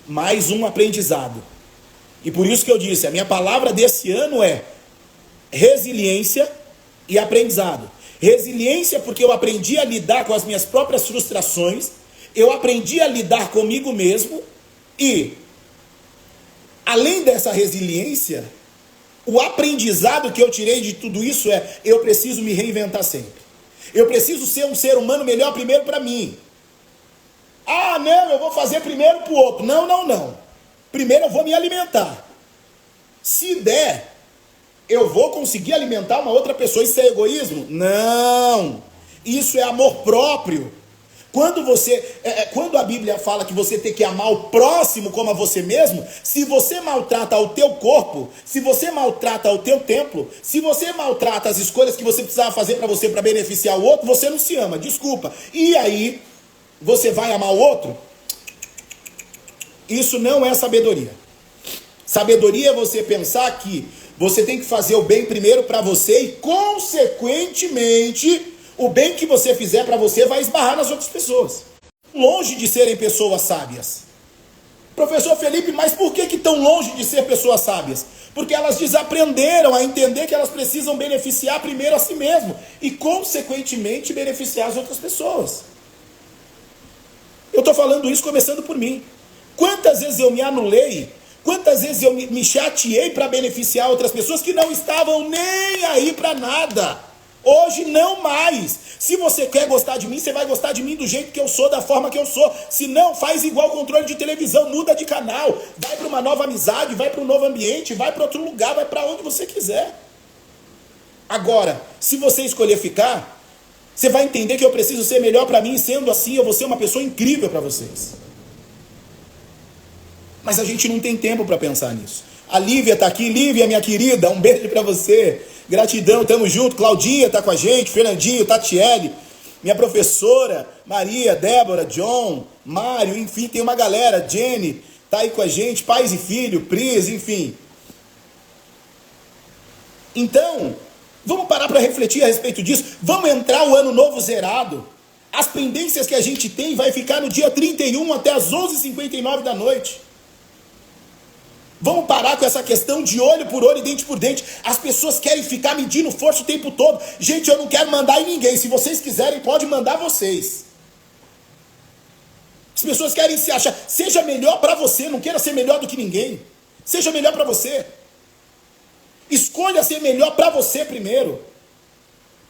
Mais um aprendizado. E por isso que eu disse, a minha palavra desse ano é resiliência e aprendizado. Resiliência porque eu aprendi a lidar com as minhas próprias frustrações, eu aprendi a lidar comigo mesmo e, além dessa resiliência, o aprendizado que eu tirei de tudo isso é, eu preciso me reinventar sempre. Eu preciso ser um ser humano melhor primeiro para mim. Ah, não, eu vou fazer primeiro para o outro. Não, não, não. Primeiro eu vou me alimentar. Se der, eu vou conseguir alimentar uma outra pessoa. Isso é egoísmo? Não. Isso é amor próprio. Quando a Bíblia fala que você tem que amar o próximo como a você mesmo, se você maltrata o teu corpo, se você maltrata o teu templo, se você maltrata as escolhas que você precisava fazer para você para beneficiar o outro, você não se ama, desculpa. E aí, você vai amar o outro? Isso não é sabedoria. Sabedoria é você pensar que você tem que fazer o bem primeiro para você e, consequentemente, o bem que você fizer para você vai esbarrar nas outras pessoas. Longe de serem pessoas sábias. Professor Felipe, mas por que estão longe de ser pessoas sábias? Porque elas desaprenderam a entender que elas precisam beneficiar primeiro a si mesmo e, consequentemente, beneficiar as outras pessoas. Eu estou falando isso começando por mim. Quantas vezes eu me anulei, quantas vezes eu me chateei para beneficiar outras pessoas que não estavam nem aí para nada. Hoje não mais. Se você quer gostar de mim, você vai gostar de mim do jeito que eu sou, da forma que eu sou. Se não, faz igual controle de televisão, muda de canal, vai para uma nova amizade, vai para um novo ambiente, vai para outro lugar, vai para onde você quiser. Agora, se você escolher ficar, você vai entender que eu preciso ser melhor para mim, e sendo assim, eu vou ser uma pessoa incrível para vocês. Mas a gente não tem tempo para pensar nisso. A Lívia está aqui. Lívia, minha querida, um beijo para você. Gratidão, tamo junto. Claudinha está com a gente, Fernandinho, Tatiele, minha professora, Maria, Débora, John, Mário, enfim, tem uma galera. Jenny está aí com a gente, pais e filho, Pris, enfim. Então, vamos parar para refletir a respeito disso. Vamos entrar o ano novo zerado. As pendências que a gente tem vai ficar no dia 31 até as 11h59 da noite. Vamos parar com essa questão de olho por olho e dente por dente. As pessoas querem ficar medindo força o tempo todo. Gente, eu não quero mandar em ninguém. Se vocês quiserem, pode mandar vocês. As pessoas querem se achar. Seja melhor para você, não queira ser melhor do que ninguém. Seja melhor para você. Escolha ser melhor para você primeiro.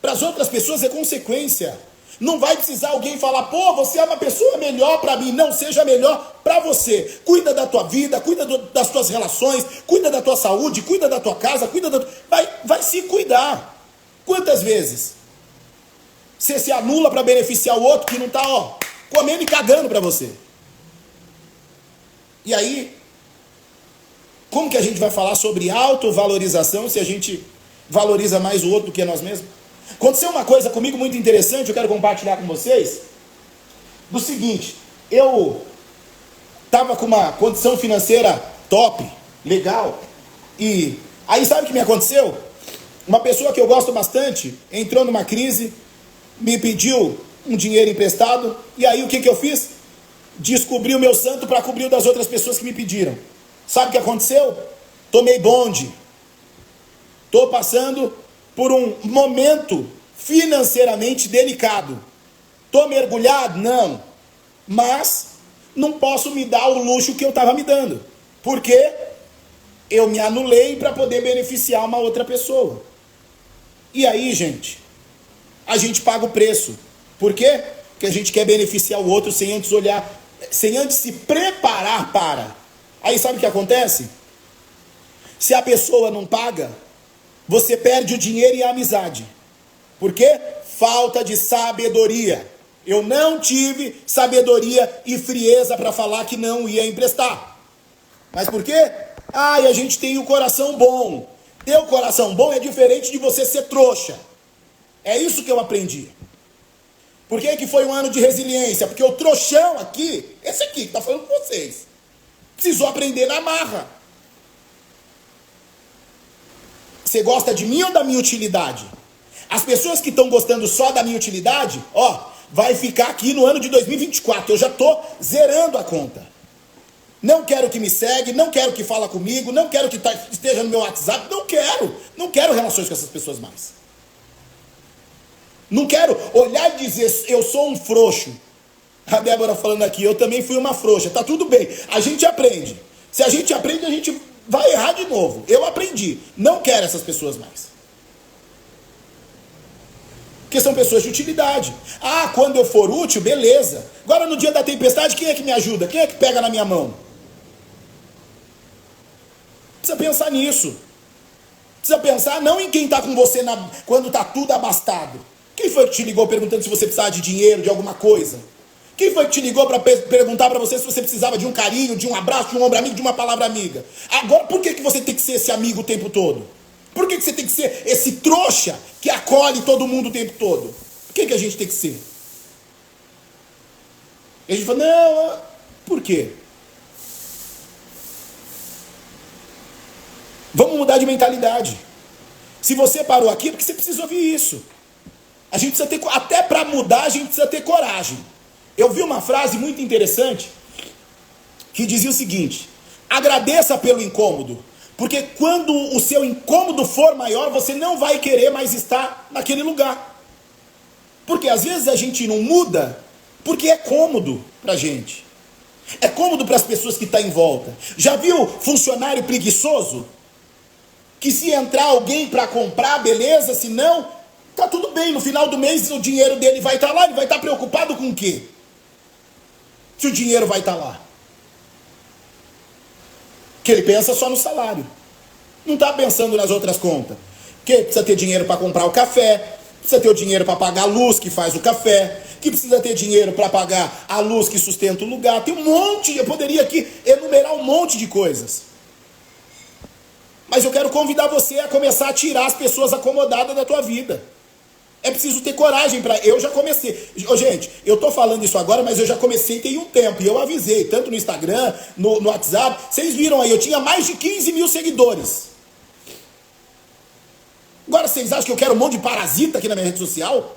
Para as outras pessoas é consequência. Não vai precisar alguém falar, pô, você é uma pessoa melhor para mim. Não, seja melhor para você. Cuida da tua vida, cuida das tuas relações, cuida da tua saúde, cuida da tua casa, vai se cuidar. Quantas vezes Você se anula para beneficiar o outro que não está, comendo e cagando para você. E aí, como que a gente vai falar sobre autovalorização se a gente valoriza mais o outro do que nós mesmos? Aconteceu uma coisa comigo muito interessante, eu quero compartilhar com vocês. Do seguinte, eu estava com uma condição financeira top, legal, e aí sabe o que me aconteceu? Uma pessoa que eu gosto bastante entrou numa crise, me pediu um dinheiro emprestado, e aí o que eu fiz? Descobri o meu santo para cobrir o das outras pessoas que me pediram. Sabe o que aconteceu? Tomei bonde. Estou passando por um momento financeiramente delicado. Estou mergulhado? Não. Mas não posso me dar o luxo que eu estava me dando. Por quê? Eu me anulei para poder beneficiar uma outra pessoa. E aí, gente, a gente paga o preço. Por quê? Porque a gente quer beneficiar o outro sem antes olhar, sem antes se preparar para. Aí sabe o que acontece? Se a pessoa não paga, você perde o dinheiro e a amizade. Por quê? Falta de sabedoria. Eu não tive sabedoria e frieza para falar que não ia emprestar. Mas por quê? A gente tem o coração bom. Ter o coração bom é diferente de você ser trouxa. É isso que eu aprendi. Por que foi um ano de resiliência? Porque o trouxão aqui, esse aqui que está falando com vocês, precisou aprender na marra. Você gosta de mim ou da minha utilidade? As pessoas que estão gostando só da minha utilidade, vai ficar aqui no ano de 2024. Eu já estou zerando a conta. Não quero que me segue, não quero que fala comigo, não quero que esteja no meu WhatsApp, não quero relações com essas pessoas mais. Não quero olhar e dizer, eu sou um frouxo. A Débora falando aqui, eu também fui uma frouxa. Tá tudo bem, a gente aprende. Se a gente aprende, a gente vai errar de novo. Eu aprendi, não quero essas pessoas mais. Porque são pessoas de utilidade. Quando eu for útil, beleza. Agora no dia da tempestade, quem é que me ajuda? Quem é que pega na minha mão? Precisa pensar nisso. Precisa pensar não em quem está com você quando está tudo abastado. Quem foi que te ligou perguntando se você precisava de dinheiro, de alguma coisa? Quem foi que te ligou para perguntar para você se você precisava de um carinho, de um abraço, de um ombro amigo, de uma palavra amiga? Agora, por que você tem que ser esse amigo o tempo todo? Por que você tem que ser esse trouxa que acolhe todo mundo o tempo todo? Por que a gente tem que ser? E a gente fala, não, por quê? Vamos mudar de mentalidade. Se você parou aqui, é porque você precisa ouvir isso. A gente precisa ter, até para mudar, a gente precisa ter coragem. Eu vi uma frase muito interessante que dizia o seguinte: agradeça pelo incômodo, porque quando o seu incômodo for maior, você não vai querer mais estar naquele lugar. Porque às vezes a gente não muda porque é cômodo pra gente. É cômodo para as pessoas que estão em volta. Já viu funcionário preguiçoso? Que se entrar alguém para comprar, beleza, se não, tá tudo bem, no final do mês o dinheiro dele vai estar lá, ele vai estar preocupado com o quê? Se o dinheiro vai estar lá. Que ele pensa só no salário. Não está pensando nas outras contas. Que precisa ter dinheiro para comprar o café, precisa ter o dinheiro para pagar a luz que faz o café, que precisa ter dinheiro para pagar a luz que sustenta o lugar. Tem um monte, eu poderia aqui enumerar um monte de coisas. Mas eu quero convidar você a começar a tirar as pessoas acomodadas da tua vida. É preciso ter coragem para... Eu já comecei. Gente, eu estou falando isso agora, mas eu já comecei tem um tempo. E eu avisei, tanto no Instagram, no WhatsApp. Vocês viram aí, eu tinha mais de 15 mil seguidores. Agora vocês acham que eu quero um monte de parasita aqui na minha rede social?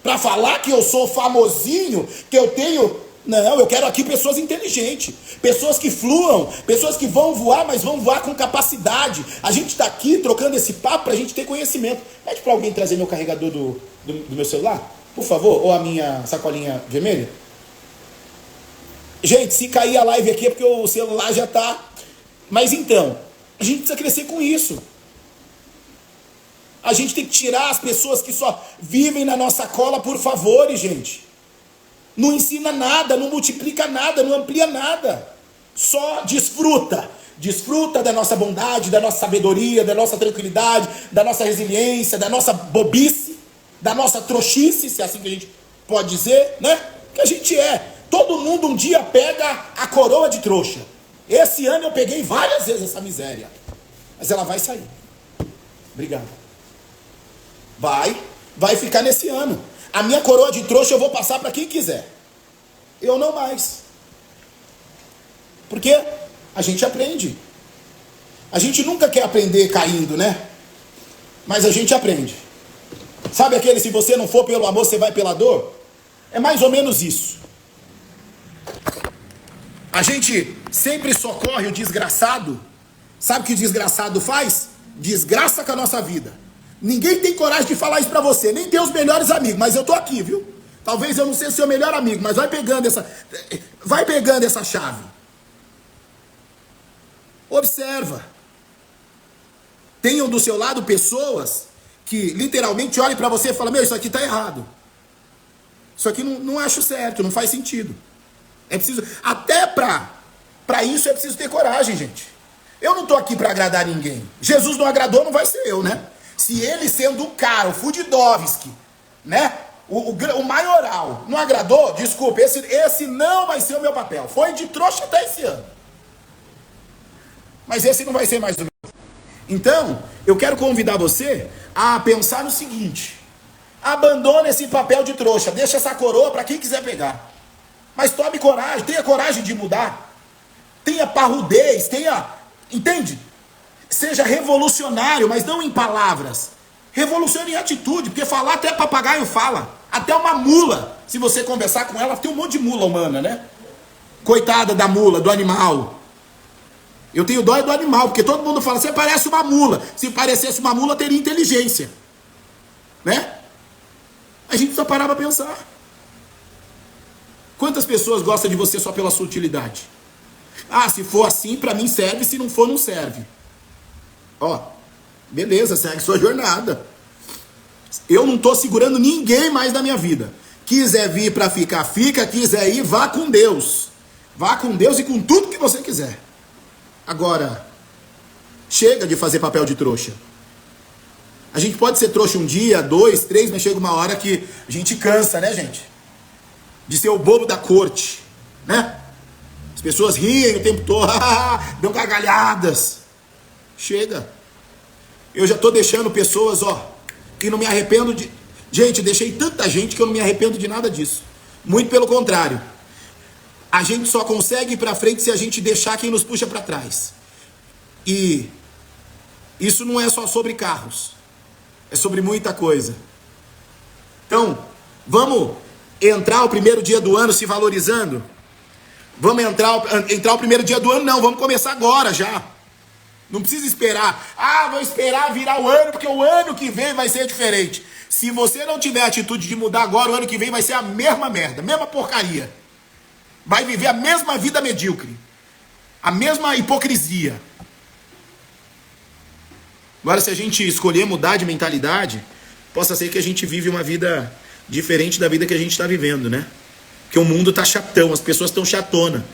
Para falar que eu sou famosinho, que eu tenho... Não, eu quero aqui pessoas inteligentes, pessoas que fluam, pessoas que vão voar, mas vão voar com capacidade. A gente está aqui trocando esse papo para a gente ter conhecimento. Pede para alguém trazer meu carregador do meu celular, por favor, ou a minha sacolinha vermelha. Gente, se cair a live aqui é porque o celular já está... Mas então, a gente precisa crescer com isso. A gente tem que tirar as pessoas que só vivem na nossa cola, por favor, gente. Não ensina nada, não multiplica nada, não amplia nada. Só desfruta. Desfruta da nossa bondade, da nossa sabedoria, da nossa tranquilidade, da nossa resiliência, da nossa bobice. da nossa trouxice, se é assim que a gente pode dizer, né? Que a gente é. Todo mundo um dia pega a coroa de trouxa. Esse ano eu peguei várias vezes essa miséria. Mas ela vai sair. Obrigado. Vai ficar nesse ano. A minha coroa de trouxa eu vou passar para quem quiser. Eu não mais. Porque a gente aprende. A gente nunca quer aprender caindo, né? Mas a gente aprende. Sabe aquele, se você não for pelo amor, você vai pela dor? É mais ou menos isso. A gente sempre socorre o desgraçado. Sabe o que o desgraçado faz? Desgraça com a nossa vida. Ninguém tem coragem de falar isso pra você, nem Deus melhores amigos, mas eu tô aqui, viu? Talvez eu não seja seu melhor amigo, mas vai pegando essa chave. Observa. Tenham do seu lado pessoas que literalmente olhem pra você e falam, meu, isso aqui tá errado. Isso aqui não acho certo, não faz sentido. É preciso, até pra isso é preciso ter coragem, gente. Eu não tô aqui pra agradar ninguém. Jesus não agradou, não vai ser eu, né? Se ele sendo o cara, o Fudidovski, né? O maioral, não agradou, desculpa, esse não vai ser o meu papel. Foi de trouxa até esse ano. Mas esse não vai ser mais o meu. Então, eu quero convidar você a pensar no seguinte. Abandona esse papel de trouxa, deixa essa coroa para quem quiser pegar. Mas tome coragem, tenha coragem de mudar. Tenha parrudez, entende? Seja revolucionário, mas não em palavras. Revolucione em atitude, porque falar até papagaio fala. Até uma mula, se você conversar com ela, tem um monte de mula humana, né? Coitada da mula, do animal. Eu tenho dó do animal, porque todo mundo fala, você parece uma mula. Se parecesse uma mula, teria inteligência. Né? A gente precisa parar para pensar. Quantas pessoas gostam de você só pela sua utilidade? Ah, se for assim, para mim serve, se não for, não serve. Ó, beleza, segue sua jornada. Eu não tô segurando ninguém mais na minha vida. Quiser vir para ficar, fica. Quiser ir, vá com Deus. Vá com Deus e com tudo que você quiser. Agora, chega de fazer papel de trouxa. A gente pode ser trouxa um dia, 2, 3, mas chega uma hora que a gente cansa, né, gente? De ser o bobo da corte, né? As pessoas riem o tempo todo, dão gargalhadas. Chega. Eu já tô deixando pessoas, que não me arrependo de... Gente, deixei tanta gente que eu não me arrependo de nada disso. Muito pelo contrário. A gente só consegue ir pra frente se a gente deixar quem nos puxa pra trás. E isso não é só sobre carros. É sobre muita coisa. Então, vamos entrar o primeiro dia do ano se valorizando? Vamos entrar o primeiro dia do ano? Não, vamos começar agora já. Não precisa esperar. Vou esperar virar o ano, porque o ano que vem vai ser diferente. Se você não tiver a atitude de mudar agora, o ano que vem vai ser a mesma merda, a mesma porcaria. Vai viver a mesma vida medíocre. A mesma hipocrisia. Agora, se a gente escolher mudar de mentalidade, possa ser que a gente vive uma vida diferente da vida que a gente está vivendo, né? Porque o mundo tá chatão, as pessoas estão chatona.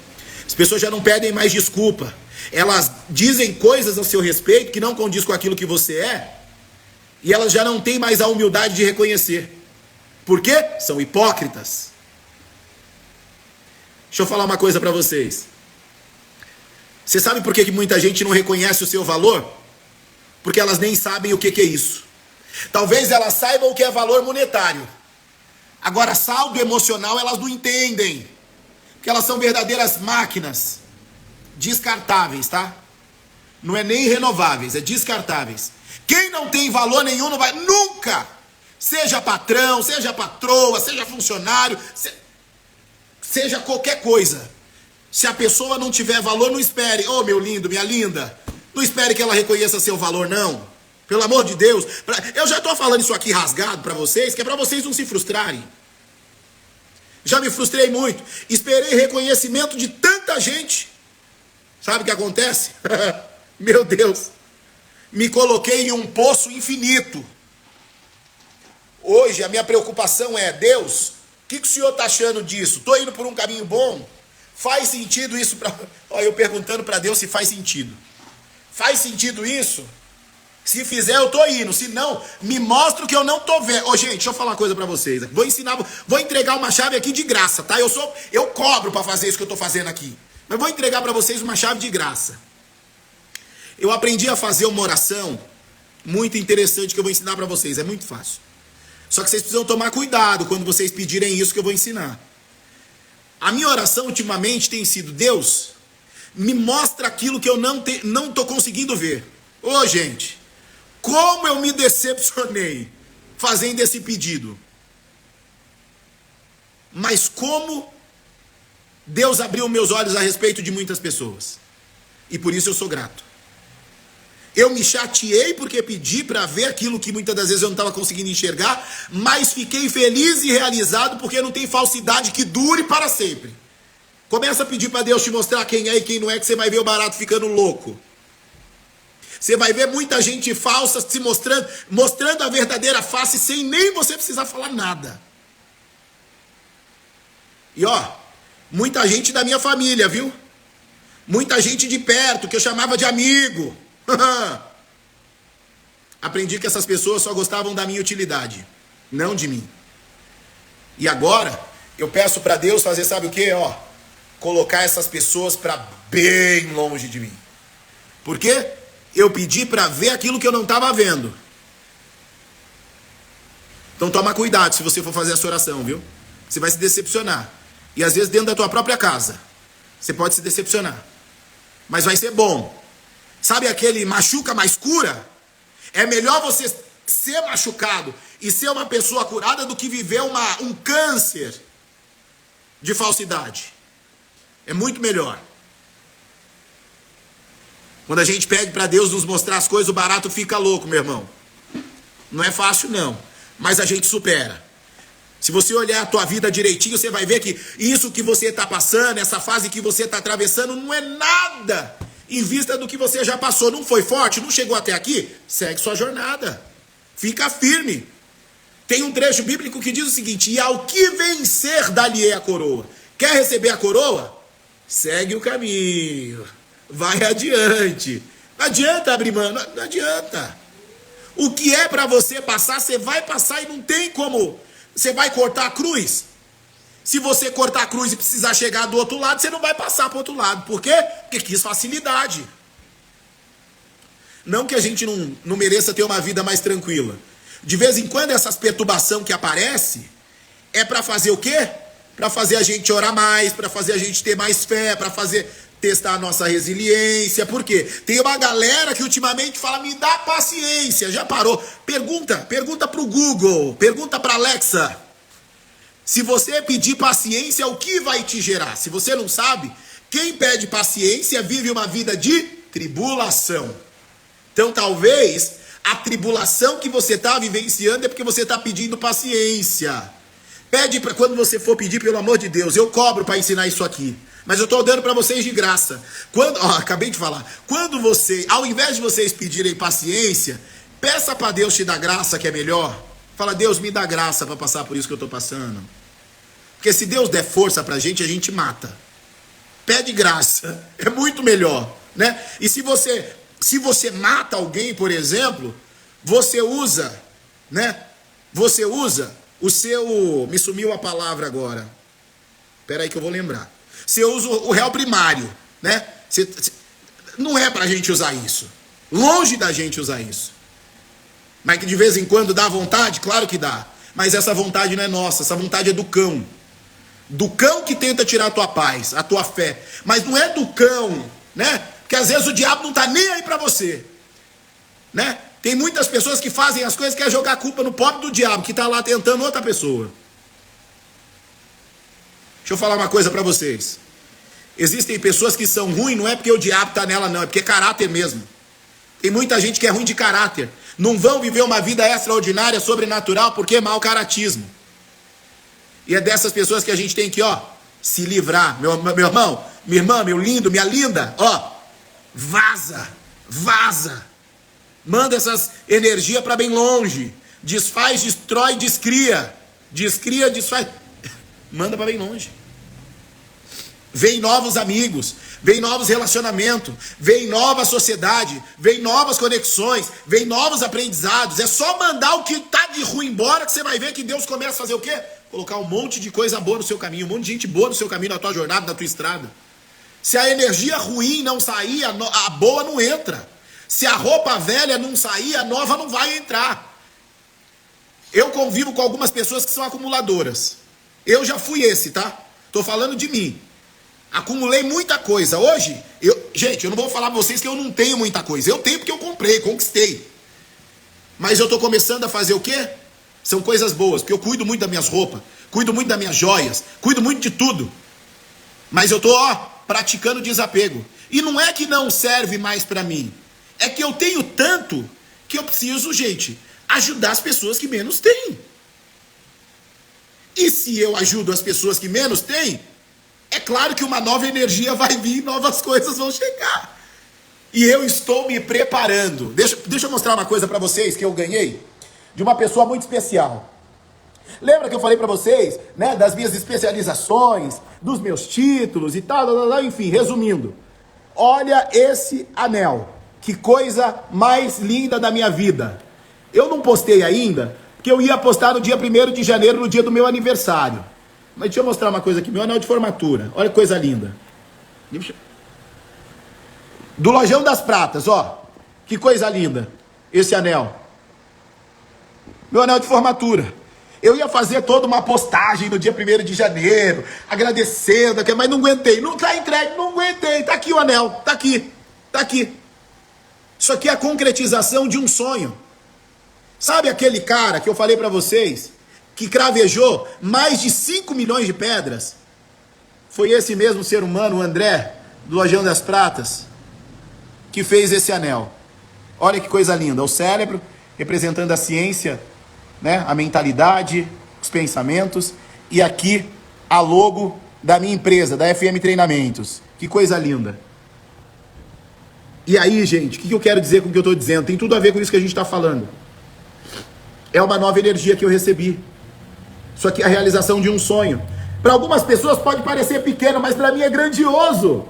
As pessoas já não pedem mais desculpa. Elas dizem coisas a seu respeito que não condiz com aquilo que você é. E elas já não têm mais a humildade de reconhecer. Por quê? São hipócritas. Deixa eu falar uma coisa para vocês. Você sabe por que muita gente não reconhece o seu valor? Porque elas nem sabem o que é isso. Talvez elas saibam o que é valor monetário. Agora, saldo emocional elas não entendem. Porque elas são verdadeiras máquinas. Descartáveis, tá? Não é nem renováveis, é descartáveis. Quem não tem valor nenhum não vai nunca. Seja patrão, seja patroa, seja funcionário, seja qualquer coisa. Se a pessoa não tiver valor, não espere. Ô, meu lindo, minha linda, não espere que ela reconheça seu valor, não. Pelo amor de Deus. Eu já tô falando isso aqui rasgado pra vocês, que é pra vocês não se frustrarem. Já me frustrei muito. Esperei reconhecimento de tanta gente. Sabe o que acontece? Meu Deus. Me coloquei em um poço infinito. Hoje a minha preocupação é, Deus, o que o senhor está achando disso? Estou indo por um caminho bom? Faz sentido isso? Eu perguntando para Deus se faz sentido. Faz sentido isso? Se fizer, eu tô indo. Se não, me mostra o que eu não tô vendo. Ô, gente, deixa eu falar uma coisa pra vocês. Vou entregar uma chave aqui de graça, tá? Eu cobro pra fazer isso que eu tô fazendo aqui. Mas vou entregar pra vocês uma chave de graça. Eu aprendi a fazer uma oração muito interessante que eu vou ensinar pra vocês. É muito fácil. Só que vocês precisam tomar cuidado quando vocês pedirem isso que eu vou ensinar. A minha oração ultimamente tem sido: Deus, me mostra aquilo que eu não tô conseguindo ver. Ô, gente, como eu me decepcionei fazendo esse pedido. Mas como Deus abriu meus olhos a respeito de muitas pessoas. E por isso eu sou grato. Eu me chateei porque pedi para ver aquilo que muitas das vezes eu não estava conseguindo enxergar, mas fiquei feliz e realizado porque não tem falsidade que dure para sempre. Começa a pedir para Deus te mostrar quem é e quem não é, que você vai ver o barato ficando louco. Você vai ver muita gente falsa se mostrando a verdadeira face sem nem você precisar falar nada. E ó, muita gente da minha família, viu? Muita gente de perto que eu chamava de amigo. Aprendi que essas pessoas só gostavam da minha utilidade, não de mim. E agora eu peço para Deus fazer, sabe o que? Ó, colocar essas pessoas para bem longe de mim. Por quê? Eu pedi para ver aquilo que eu não estava vendo. Então toma cuidado se você for fazer essa oração, viu? Você vai se decepcionar. E às vezes dentro da tua própria casa você pode se decepcionar. Mas vai ser bom. Sabe aquele machuca, mas cura? É melhor você ser machucado e ser uma pessoa curada do que viver um câncer de falsidade. É muito melhor. Quando a gente pede para Deus nos mostrar as coisas, o barato fica louco, meu irmão. Não é fácil não, mas a gente supera. Se você olhar a tua vida direitinho, você vai ver que isso que você está passando, essa fase que você está atravessando, não é nada em vista do que você já passou. Não foi forte? Não chegou até aqui? Segue sua jornada. Fica firme. Tem um trecho bíblico que diz o seguinte: e ao que vencer, dá-lhe a coroa. Quer receber a coroa? Segue o caminho. Vai adiante. Não adianta abrir mão, não adianta. O que é para você passar, você vai passar e não tem como. Você vai cortar a cruz? Se você cortar a cruz e precisar chegar do outro lado, você não vai passar para o outro lado. Por quê? Porque quis facilidade. Não que a gente não mereça ter uma vida mais tranquila. De vez em quando essas perturbações que aparecem é para fazer o quê? Para fazer a gente orar mais, para fazer a gente ter mais fé, para testar a nossa resiliência. Por quê? Tem uma galera que ultimamente fala: me dá paciência. Já parou? Pergunta pro Google, pergunta pra Alexa. Se você pedir paciência, o que vai te gerar? Se você não sabe, quem pede paciência vive uma vida de tribulação. Então talvez a tribulação que você está vivenciando é porque você está pedindo paciência. Pede para quando você for pedir, pelo amor de Deus, eu cobro para ensinar isso aqui. Mas eu estou dando para vocês de graça. Acabei de falar. Quando ao invés de vocês pedirem paciência, peça para Deus te dar graça, que é melhor. Fala: Deus, me dá graça para passar por isso que eu estou passando. Porque se Deus der força para a gente mata. Pede graça. É muito melhor, né? E se você mata alguém, por exemplo, você usa, né? Você usa o seu... Me sumiu a palavra agora. Espera aí que eu vou lembrar. Você usa o réu primário, né? Não é pra gente usar isso. Longe da gente usar isso. Mas que de vez em quando dá vontade? Claro que dá. Mas essa vontade não é nossa, essa vontade é do cão. Do cão que tenta tirar a tua paz, a tua fé. Mas não é do cão, né? Porque às vezes o diabo não tá nem aí pra você, né? Tem muitas pessoas que fazem as coisas que querem jogar a culpa no pobre do diabo, que tá lá tentando outra pessoa. Deixa eu falar uma coisa pra vocês. Existem pessoas que são ruins, não é porque o diabo tá nela não, é porque é caráter mesmo. Tem muita gente que é ruim de caráter. Não vão viver uma vida extraordinária, sobrenatural, porque é mau caratismo. E é dessas pessoas que a gente tem que, se livrar. Meu irmão, minha irmã, meu lindo, minha linda, vaza. Manda essas energias para bem longe. Desfaz, destrói, descria. Descria, desfaz. Manda para bem longe. vem novos amigos, vem novos relacionamentos, vem nova sociedade, vem novas conexões, vem novos aprendizados. É só mandar o que tá de ruim embora que você vai ver que Deus começa a fazer o quê? Colocar um monte de coisa boa no seu caminho, um monte de gente boa no seu caminho, na tua jornada, na tua estrada. Se a energia ruim não sair, a boa não entra. Se a roupa velha não sair, a nova não vai entrar. Eu convivo com algumas pessoas que são acumuladoras. Eu já fui esse, tá? Tô falando de mim. Acumulei muita coisa. Hoje, gente, eu não vou falar pra vocês que eu não tenho muita coisa. Eu tenho porque eu comprei, conquistei. Mas eu tô começando a fazer o quê? São coisas boas, porque eu cuido muito das minhas roupas, cuido muito das minhas joias, cuido muito de tudo. Mas eu tô, praticando desapego. E não é que não serve mais pra mim. É que eu tenho tanto que eu preciso, gente, ajudar as pessoas que menos têm. E se eu ajudo as pessoas que menos têm, é claro que uma nova energia vai vir, novas coisas vão chegar. E eu estou me preparando. Deixa eu mostrar uma coisa pra vocês que eu ganhei de uma pessoa muito especial. Lembra que eu falei pra vocês, né, das minhas especializações, dos meus títulos e tal, enfim, resumindo. Olha esse anel. Que coisa mais linda da minha vida. Eu não postei ainda, porque eu ia postar no dia 1º de janeiro, no dia do meu aniversário. Mas deixa eu mostrar uma coisa aqui, meu anel de formatura. Olha que coisa linda. Do Lojão das Pratas, ó. Que coisa linda, esse anel. Meu anel de formatura. Eu ia fazer toda uma postagem no dia 1º de janeiro, agradecendo, mas não aguentei. Não tá entregue, não aguentei. Tá aqui o anel, tá aqui, tá aqui. Isso aqui é a concretização de um sonho. Sabe aquele cara que eu falei pra vocês, que cravejou mais de 5 milhões de pedras? Foi esse mesmo ser humano, o André, do Lojão das Pratas, que fez esse anel. Olha que coisa linda, o cérebro representando a ciência, né, a mentalidade, os pensamentos, e aqui a logo da minha empresa, da FM Treinamentos. Que coisa linda. E aí, gente, o que eu quero dizer com o que eu estou dizendo? Tem tudo a ver com isso que a gente está falando. É uma nova energia que eu recebi. Isso aqui é a realização de um sonho. Para algumas pessoas pode parecer pequeno, mas para mim é grandioso.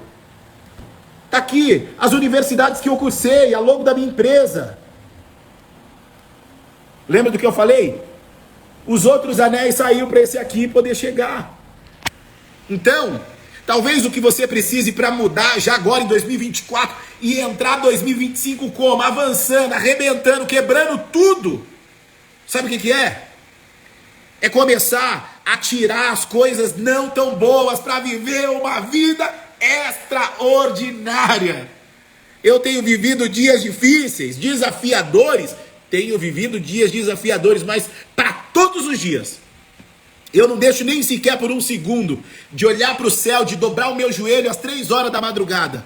Tá aqui as universidades que eu cursei, a logo da minha empresa. Lembra do que eu falei? Os outros anéis saíram para esse aqui poder chegar. Então, talvez o que você precise para mudar já agora em 2024 e entrar 2025 como? Avançando, arrebentando, quebrando tudo. Sabe o que é? É começar a tirar as coisas não tão boas para viver uma vida extraordinária. Eu tenho vivido dias difíceis, desafiadores. Tenho vivido dias desafiadores, mas para todos os dias. Eu não deixo nem sequer por um segundo de olhar para o céu, de dobrar o meu joelho às 3 horas da madrugada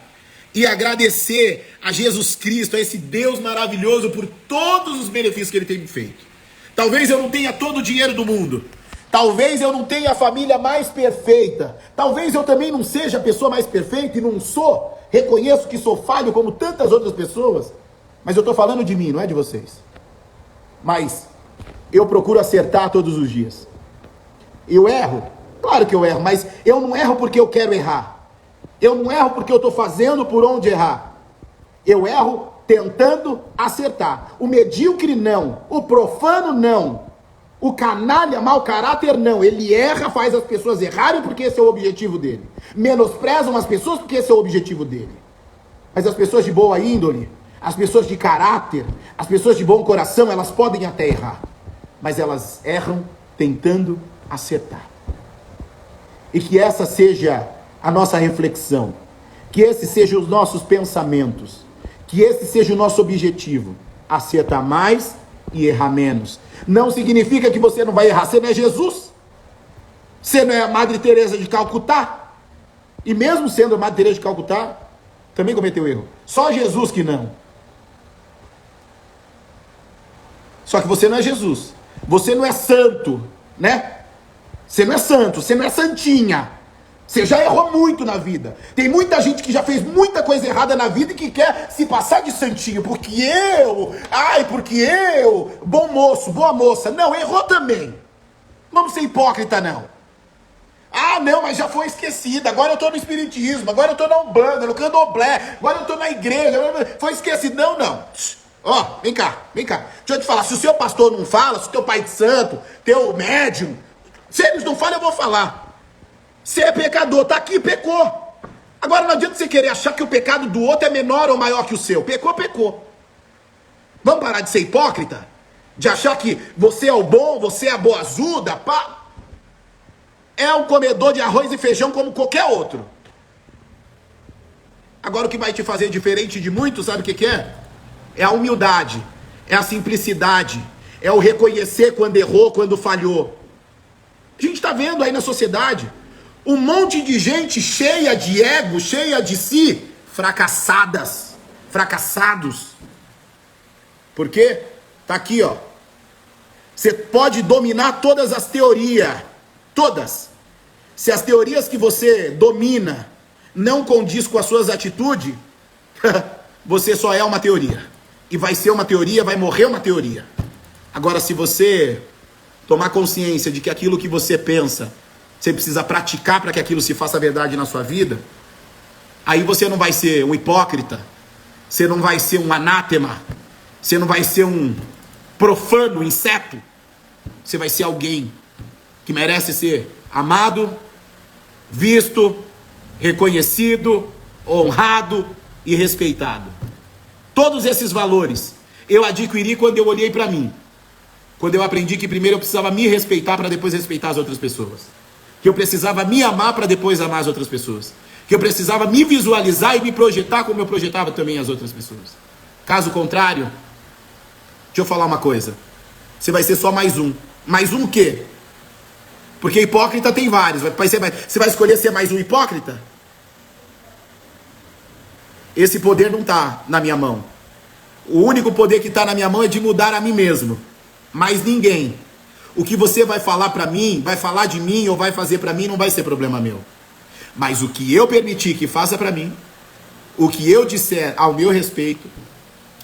e agradecer a Jesus Cristo, a esse Deus maravilhoso por todos os benefícios que Ele tem me feito. Talvez eu não tenha todo o dinheiro do mundo. Talvez eu não tenha a família mais perfeita. Talvez eu também não seja a pessoa mais perfeita e não sou. Reconheço que sou falho como tantas outras pessoas. Mas eu estou falando de mim, não é de vocês. Mas eu procuro acertar todos os dias. Eu erro? Claro que eu erro, mas eu não erro porque eu quero errar. Eu não erro porque eu estou fazendo por onde errar. Eu erro tentando acertar. O medíocre não, o profano não, o canalha, mau caráter não. Ele erra, faz as pessoas errarem porque esse é o objetivo dele. Menosprezam as pessoas porque esse é o objetivo dele. Mas as pessoas de boa índole, as pessoas de caráter, as pessoas de bom coração, elas podem até errar, mas elas erram tentando acertar. E que essa seja a nossa reflexão, que esses sejam os nossos pensamentos, que esse seja o nosso objetivo, acertar mais e errar menos. Não significa que você não vai errar. Você não é Jesus, você não é a Madre Teresa de Calcutá, e mesmo sendo a Madre Teresa de Calcutá, também cometeu erro. Só Jesus que não. Só que você não é Jesus. Você não é santo, né? Você não é santo, você não é santinha. Você já errou muito na vida. Tem muita gente que já fez muita coisa errada na vida e que quer se passar de santinho. Porque eu, bom moço, boa moça. Não, errou também. Vamos ser hipócrita, não. Ah, não, mas já foi esquecida. Agora eu tô no espiritismo, agora eu tô na Umbanda, no Candomblé, agora eu tô na igreja. Foi esquecido. Não, não. Ó, vem cá, vem cá. Deixa eu te falar, se o seu pastor não fala, se o teu pai de santo, teu médium, se eles não falam, eu vou falar. Você é pecador, tá aqui, pecou. Agora não adianta você querer achar que o pecado do outro é menor ou maior que o seu. Pecou, pecou. Vamos parar de ser hipócrita? De achar que você é o bom, você é a boazuda, pá. É um comedor de arroz e feijão como qualquer outro. Agora o que vai te fazer diferente de muitos, sabe o que é? É a humildade, é a simplicidade, é o reconhecer quando errou, quando falhou. A gente está vendo aí na sociedade um monte de gente cheia de ego, cheia de si, fracassadas, fracassados. Por quê? Tá aqui, ó. Você pode dominar todas as teorias, todas. Se as teorias que você domina não condiz com as suas atitudes, você só é uma teoria. E vai ser uma teoria, vai morrer uma teoria. Agora, se você tomar consciência de que aquilo que você pensa, você precisa praticar para que aquilo se faça verdade na sua vida, aí você não vai ser um hipócrita, você não vai ser um anátema, você não vai ser um profano, um inseto, você vai ser alguém que merece ser amado, visto, reconhecido, honrado e respeitado. Todos esses valores eu adquiri quando eu olhei para mim. Quando eu aprendi que primeiro eu precisava me respeitar para depois respeitar as outras pessoas. Que eu precisava me amar para depois amar as outras pessoas. Que eu precisava me visualizar e me projetar como eu projetava também as outras pessoas. Caso contrário, deixa eu falar uma coisa. Você vai ser só mais um. Mais um o quê? Porque hipócrita tem vários. Você vai escolher ser mais um hipócrita? Esse poder não está na minha mão. O único poder que está na minha mão é de mudar a mim mesmo. Mais ninguém. O que você vai falar para mim, vai falar de mim ou vai fazer para mim, não vai ser problema meu. Mas o que eu permitir que faça para mim, o que eu disser ao meu respeito,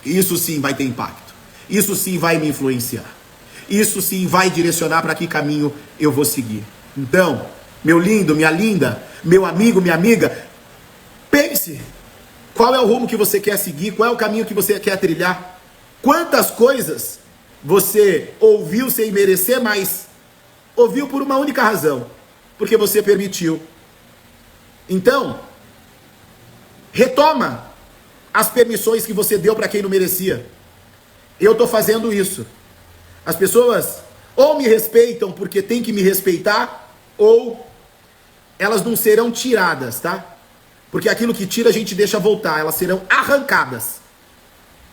isso sim vai ter impacto. Isso sim vai me influenciar. Isso sim vai direcionar para que caminho eu vou seguir. Então, meu lindo, minha linda, meu amigo, minha amiga, pense. Qual é o rumo que você quer seguir? Qual é o caminho que você quer trilhar? Quantas coisas você ouviu sem merecer, mas ouviu por uma única razão. Porque você permitiu. Então, retoma as permissões que você deu para quem não merecia. Eu estou fazendo isso. As pessoas ou me respeitam porque tem que me respeitar, ou elas não serão tiradas, tá? Porque aquilo que tira a gente deixa voltar, elas serão arrancadas.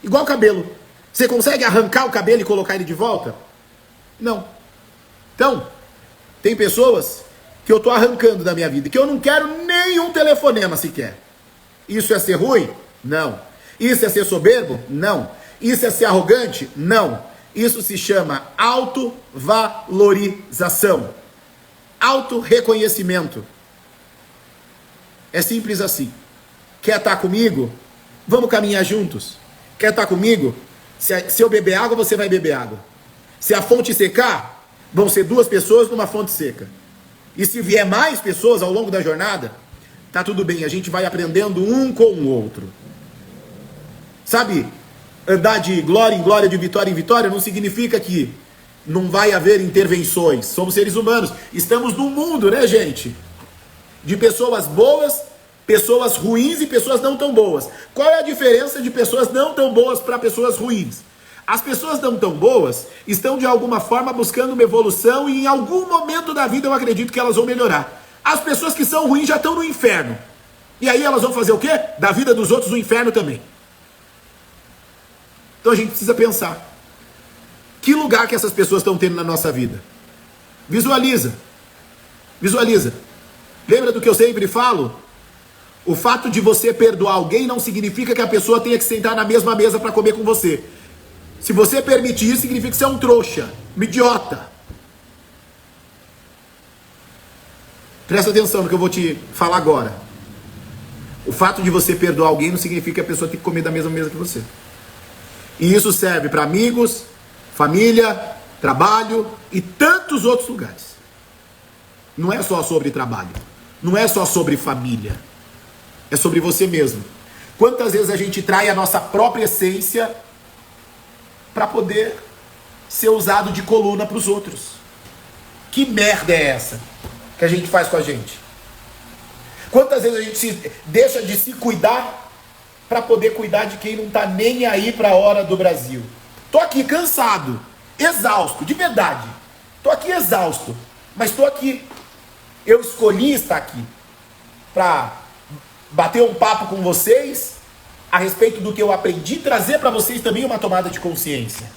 Igual cabelo. Você consegue arrancar o cabelo e colocar ele de volta? Não. Então, tem pessoas que eu estou arrancando da minha vida, que eu não quero nenhum telefonema sequer. Isso é ser ruim? Não. Isso é ser soberbo? Não. Isso é ser arrogante? Não. Isso se chama autovalorização. Autorreconhecimento. É simples assim. Quer estar comigo? Vamos caminhar juntos. Quer estar comigo? Se eu beber água, você vai beber água. Se a fonte secar, vão ser 2 pessoas numa fonte seca. E se vier mais pessoas ao longo da jornada, tá tudo bem, a gente vai aprendendo um com o outro. Sabe, andar de glória em glória, de vitória em vitória, não significa que não vai haver intervenções. Somos seres humanos. Estamos num mundo, né, gente? De pessoas boas, pessoas ruins e pessoas não tão boas. Qual é a diferença de pessoas não tão boas para pessoas ruins? As pessoas não tão boas estão de alguma forma buscando uma evolução e em algum momento da vida eu acredito que elas vão melhorar. As pessoas que são ruins já estão no inferno. E aí elas vão fazer o quê? Da vida dos outros o inferno também. Então a gente precisa pensar. Que lugar que essas pessoas estão tendo na nossa vida? Visualiza. Visualiza. Lembra do que eu sempre falo? O fato de você perdoar alguém não significa que a pessoa tenha que sentar na mesma mesa para comer com você. Se você permitir isso, significa que você é um trouxa, um idiota. Presta atenção no que eu vou te falar agora. O fato de você perdoar alguém não significa que a pessoa tem que comer da mesma mesa que você. E isso serve para amigos, família, trabalho e tantos outros lugares. não é só sobre trabalho, não é só sobre família, é sobre você mesmo. Quantas vezes a gente trai a nossa própria essência para poder ser usado de coluna para os outros? Que merda é essa que a gente faz com a gente? Quantas vezes a gente deixa de se cuidar para poder cuidar de quem não tá nem aí para a hora do Brasil? Tô aqui cansado, exausto, de verdade. Tô aqui exausto, mas tô aqui. Eu escolhi estar aqui para bater um papo com vocês a respeito do que eu aprendi, trazer para vocês também uma tomada de consciência.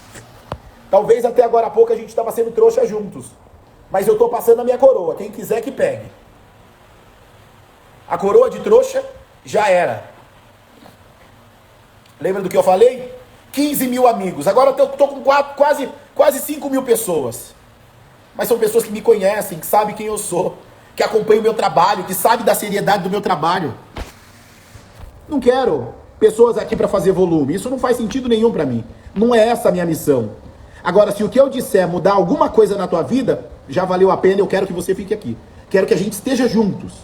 Talvez até agora há pouco a gente estava sendo trouxa juntos, mas eu tô passando a minha coroa. Quem quiser que pegue. A coroa de trouxa já era. Lembra do que eu falei? 15 mil amigos. Agora eu tô com quase 5 mil pessoas. Mas são pessoas que me conhecem, que sabem quem eu sou, que acompanham o meu trabalho, que sabem da seriedade do meu trabalho. Não quero pessoas aqui para fazer volume. Isso não faz sentido nenhum para mim. Não é essa a minha missão. Agora, se o que eu disser mudar alguma coisa na tua vida, já valeu a pena, eu quero que você fique aqui. Quero que a gente esteja juntos.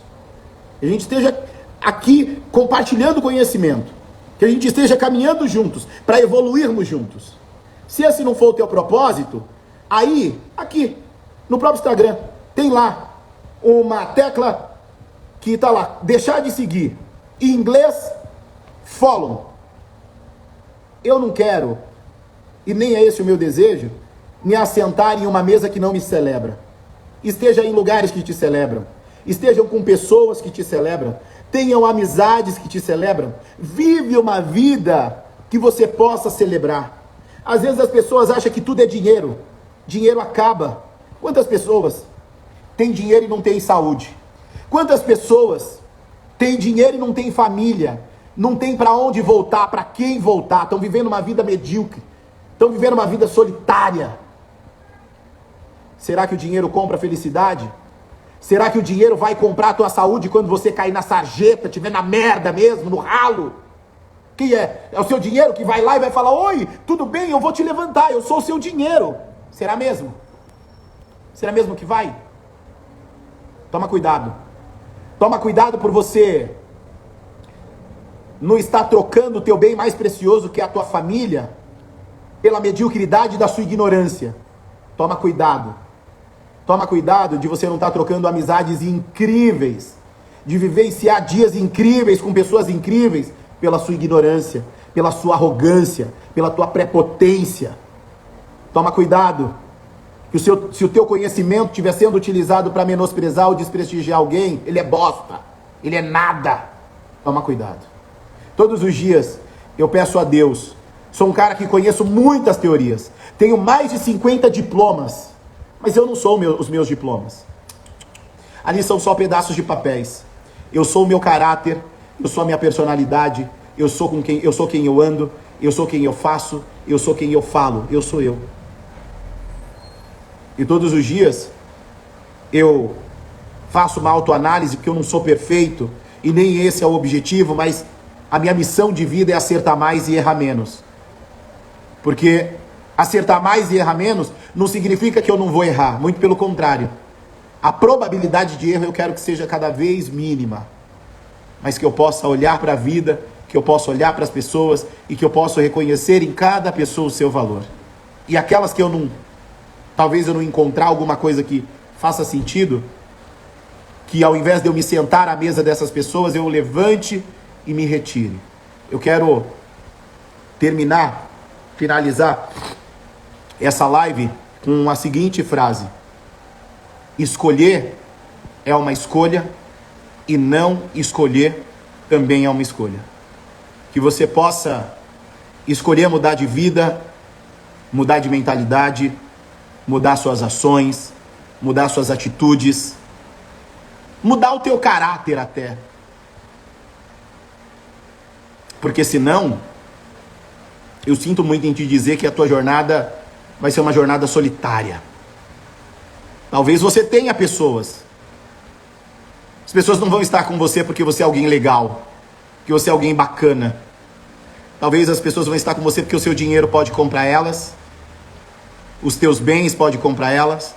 Que a gente esteja aqui compartilhando conhecimento. Que a gente esteja caminhando juntos, para evoluirmos juntos. Se esse não for o teu propósito, aí, aqui, no próprio Instagram, tem lá uma tecla que está lá, deixar de seguir. Em inglês, follow. Eu não quero, e nem é esse o meu desejo, me assentar em uma mesa que não me celebra. Esteja em lugares que te celebram. Estejam com pessoas que te celebram. Tenham amizades que te celebram. Vive uma vida que você possa celebrar. Às vezes as pessoas acham que tudo é dinheiro. Dinheiro acaba. Quantas pessoas têm dinheiro e não têm saúde? Quantas pessoas têm dinheiro e não têm família? Não tem para onde voltar, para quem voltar? Estão vivendo uma vida medíocre. Estão vivendo uma vida solitária. Será que o dinheiro compra felicidade? Será que o dinheiro vai comprar a tua saúde quando você cair na sarjeta, estiver na merda mesmo, no ralo? Que é? É o seu dinheiro que vai lá e vai falar: oi, tudo bem, eu vou te levantar, eu sou o seu dinheiro. Será mesmo? Será mesmo que vai? Toma cuidado. Toma cuidado por você não estar trocando o teu bem mais precioso, que é a tua família, pela mediocridade da sua ignorância. Toma cuidado. Toma cuidado de você não estar trocando amizades incríveis, de vivenciar dias incríveis com pessoas incríveis, pela sua ignorância, pela sua arrogância, pela tua prepotência. Toma cuidado, que se o teu conhecimento estiver sendo utilizado para menosprezar ou desprestigiar alguém, ele é bosta, ele é nada. Toma cuidado. Todos os dias eu peço a Deus, sou um cara que conheço muitas teorias, tenho mais de 50 diplomas, mas eu não sou os meus diplomas. Ali são só pedaços de papéis. Eu sou o meu caráter, eu sou a minha personalidade, eu sou quem eu ando, eu sou quem eu faço, eu sou quem eu falo, eu sou eu. E todos os dias eu faço uma autoanálise, porque eu não sou perfeito, e nem esse é o objetivo, mas a minha missão de vida é acertar mais e errar menos. Porque acertar mais e errar menos não significa que eu não vou errar, muito pelo contrário. A probabilidade de erro eu quero que seja cada vez mínima, mas que eu possa olhar para a vida, que eu possa olhar para as pessoas e que eu possa reconhecer em cada pessoa o seu valor. E aquelas que talvez eu não encontrar alguma coisa que faça sentido, que ao invés de eu me sentar à mesa dessas pessoas, eu levante e me retire. Eu quero finalizar essa live com a seguinte frase: escolher é uma escolha e não escolher também é uma escolha. Que você possa escolher mudar de vida, mudar de mentalidade, mudar suas ações, mudar suas atitudes, mudar o teu caráter até. Porque senão, eu sinto muito em te dizer que a tua jornada vai ser uma jornada solitária. Talvez você tenha pessoas. As pessoas não vão estar com você porque você é alguém legal, porque você é alguém bacana. Talvez as pessoas vão estar com você porque o seu dinheiro pode comprar elas, os teus bens podem comprar elas.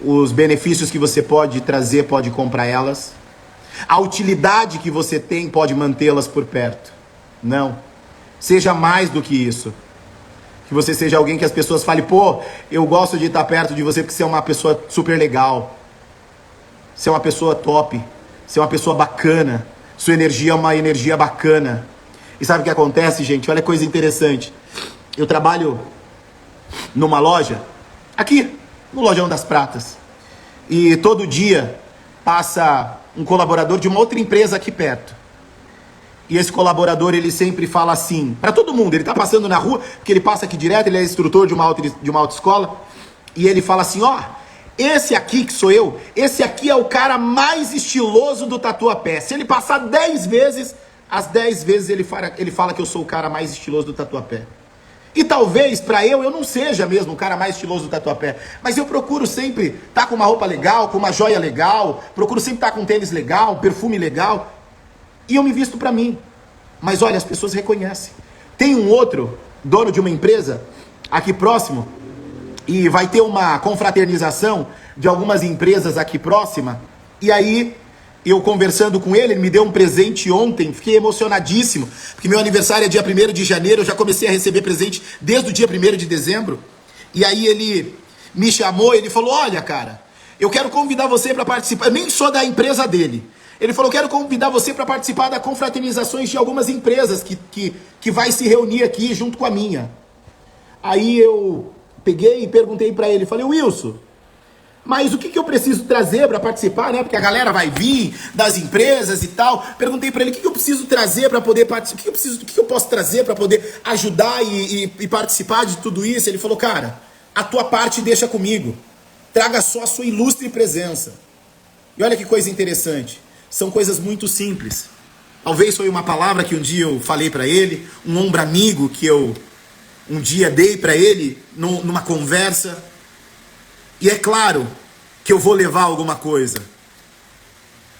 os benefícios que você pode trazer pode comprar elas. A utilidade que você tem pode mantê-las por perto. Não. Seja mais do que isso. Que você seja alguém que as pessoas falem, pô, eu gosto de estar perto de você porque você é uma pessoa super legal. Você é uma pessoa top. Você é uma pessoa bacana. Sua energia é uma energia bacana. E sabe o que acontece, gente? Olha que coisa interessante. Eu trabalho numa loja, aqui, no Lojão das Pratas. E todo dia passa um colaborador de uma outra empresa aqui perto. E esse colaborador, ele sempre fala assim, para todo mundo, ele tá passando na rua, porque ele passa aqui direto, ele é instrutor de uma autoescola, e ele fala assim, ó, esse aqui que sou eu, esse aqui é o cara mais estiloso do Tatuapé. Se ele passar 10 vezes, as 10 vezes ele fala que eu sou o cara mais estiloso do Tatuapé. E talvez para eu não seja mesmo o cara mais estiloso do Tatuapé, mas eu procuro sempre estar com uma roupa legal, com uma joia legal, procuro sempre estar com um tênis legal, perfume legal, e eu me visto para mim. Mas olha, as pessoas reconhecem. Tem um outro dono de uma empresa aqui próximo, e vai ter uma confraternização de algumas empresas aqui próxima, e aí eu conversando com ele, ele me deu um presente ontem, fiquei emocionadíssimo, porque meu aniversário é dia 1º de janeiro, eu já comecei a receber presente desde o dia 1º de dezembro, e aí ele me chamou, ele falou, olha cara, eu quero convidar você para participar, eu nem sou da empresa dele, ele falou, quero convidar você para participar da confraternizações de algumas empresas que vai se reunir aqui junto com a minha. Aí eu peguei e perguntei para ele, falei, Wilson, mas o que eu preciso trazer para participar, né? Porque a galera vai vir das empresas e tal. Perguntei para ele o que eu preciso trazer para poder participar, o que eu posso trazer para poder ajudar e participar de tudo isso. Ele falou, cara, a tua parte deixa comigo. Traga só a sua ilustre presença. E olha que coisa interessante. São coisas muito simples. Talvez foi uma palavra que um dia eu falei para ele, um ombro amigo que eu um dia dei para ele numa conversa. E é claro que eu vou levar alguma coisa.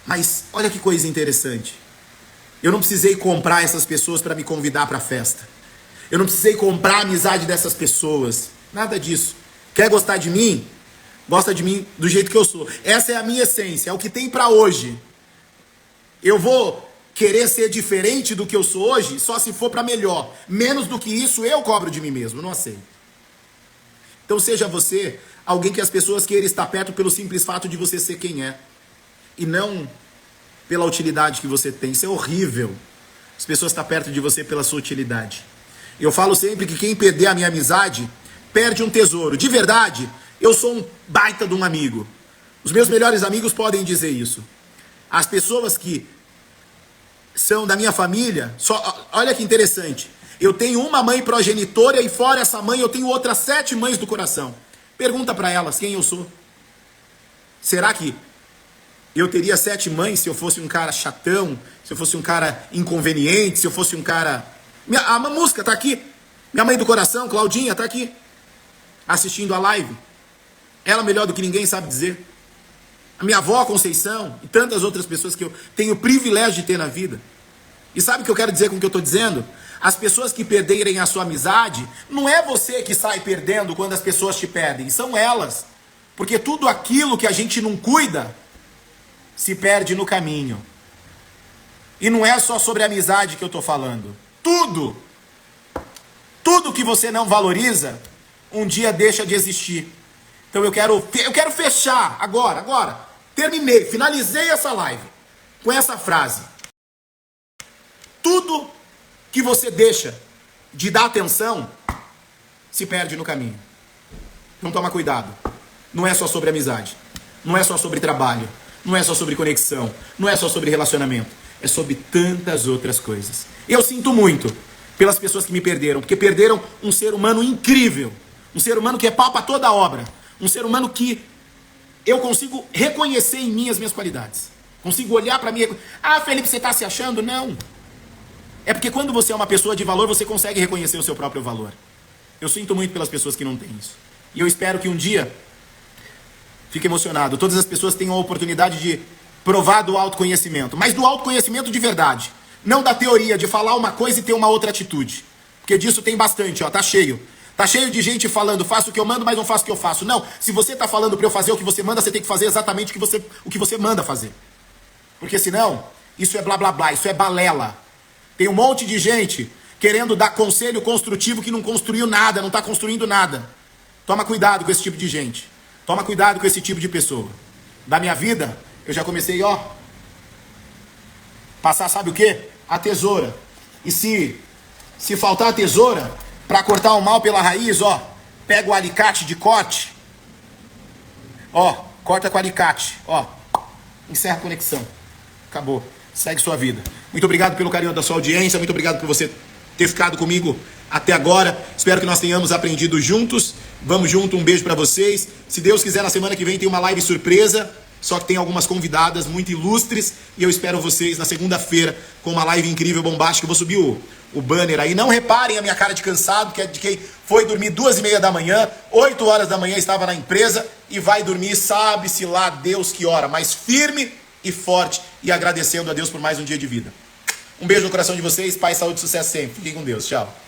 Mas olha que coisa interessante. Eu não precisei comprar essas pessoas para me convidar para a festa. Eu não precisei comprar a amizade dessas pessoas. Nada disso. Quer gostar de mim? Gosta de mim do jeito que eu sou. Essa é a minha essência, é o que tem para hoje. Eu vou querer ser diferente do que eu sou hoje só se for para melhor. Menos do que isso eu cobro de mim mesmo, não aceito. Então seja você alguém que as pessoas queiram estar perto pelo simples fato de você ser quem é. E não pela utilidade que você tem. Isso é horrível. As pessoas estão perto de você pela sua utilidade. Eu falo sempre que quem perder a minha amizade, perde um tesouro. De verdade, eu sou um baita de um amigo. Os meus melhores amigos podem dizer isso. As pessoas que são da minha família, olha que interessante. Eu tenho uma mãe progenitora e fora essa mãe eu tenho outras 7 mães do coração. Pergunta para elas quem eu sou. Será que eu teria 7 mães se eu fosse um cara chatão, se eu fosse um cara inconveniente, se eu fosse um cara... A música tá aqui. Minha mãe do coração, Claudinha, tá aqui. Assistindo a live. Ela melhor do que ninguém sabe dizer. A minha avó Conceição e tantas outras pessoas que eu tenho o privilégio de ter na vida. E sabe o que eu quero dizer com o que eu estou dizendo? As pessoas que perderem a sua amizade, não é você que sai perdendo quando as pessoas te perdem, são elas. Porque tudo aquilo que a gente não cuida, se perde no caminho. E não é só sobre a amizade que eu estou falando. Tudo que você não valoriza, um dia deixa de existir. Então eu quero fechar agora. Terminei, finalizei essa live com essa frase. Tudo que você deixa de dar atenção, se perde no caminho. Então toma cuidado. Não é só sobre amizade. Não é só sobre trabalho. Não é só sobre conexão. Não é só sobre relacionamento. É sobre tantas outras coisas. Eu sinto muito pelas pessoas que me perderam, porque perderam um ser humano incrível. Um ser humano que é pau pra toda a obra. Um ser humano que eu consigo reconhecer em mim as minhas qualidades. Consigo olhar pra mim. Ah, Felipe, você tá se achando? Não. É porque quando você é uma pessoa de valor, você consegue reconhecer o seu próprio valor. Eu sinto muito pelas pessoas que não têm isso. E eu espero que um dia, fique emocionado, todas as pessoas tenham a oportunidade de provar do autoconhecimento. Mas do autoconhecimento de verdade. Não da teoria de falar uma coisa e ter uma outra atitude. Porque disso tem bastante, ó, tá cheio. Tá cheio de gente falando, faço o que eu mando, mas não faço o que eu faço. Não, se você tá falando para eu fazer o que você manda, você tem que fazer exatamente o que você manda fazer. Porque senão, isso é blá blá blá, isso é balela. Tem um monte de gente querendo dar conselho construtivo que não construiu nada, não tá construindo nada. Toma cuidado com esse tipo de gente. Toma cuidado com esse tipo de pessoa. Da minha vida, eu já comecei, passar, sabe o quê? A tesoura. E se faltar a tesoura, para cortar o mal pela raiz, pega o alicate de corte, corta com o alicate, encerra a conexão. Acabou. Segue sua vida. Muito obrigado pelo carinho da sua audiência, muito obrigado por você ter ficado comigo até agora. Espero que nós tenhamos aprendido juntos. Vamos junto, um beijo para vocês. Se Deus quiser, na semana que vem tem uma live surpresa, só que tem algumas convidadas muito ilustres, e eu espero vocês na segunda-feira com uma live incrível, bombástica. Eu vou subir o banner aí. Não reparem a minha cara de cansado, que é de quem foi dormir 2h30 da manhã, 8 horas da manhã estava na empresa e vai dormir, sabe-se lá Deus que hora, mas firme e forte e agradecendo a Deus por mais um dia de vida. Um beijo no coração de vocês, paz, saúde e sucesso sempre. Fiquem com Deus. Tchau.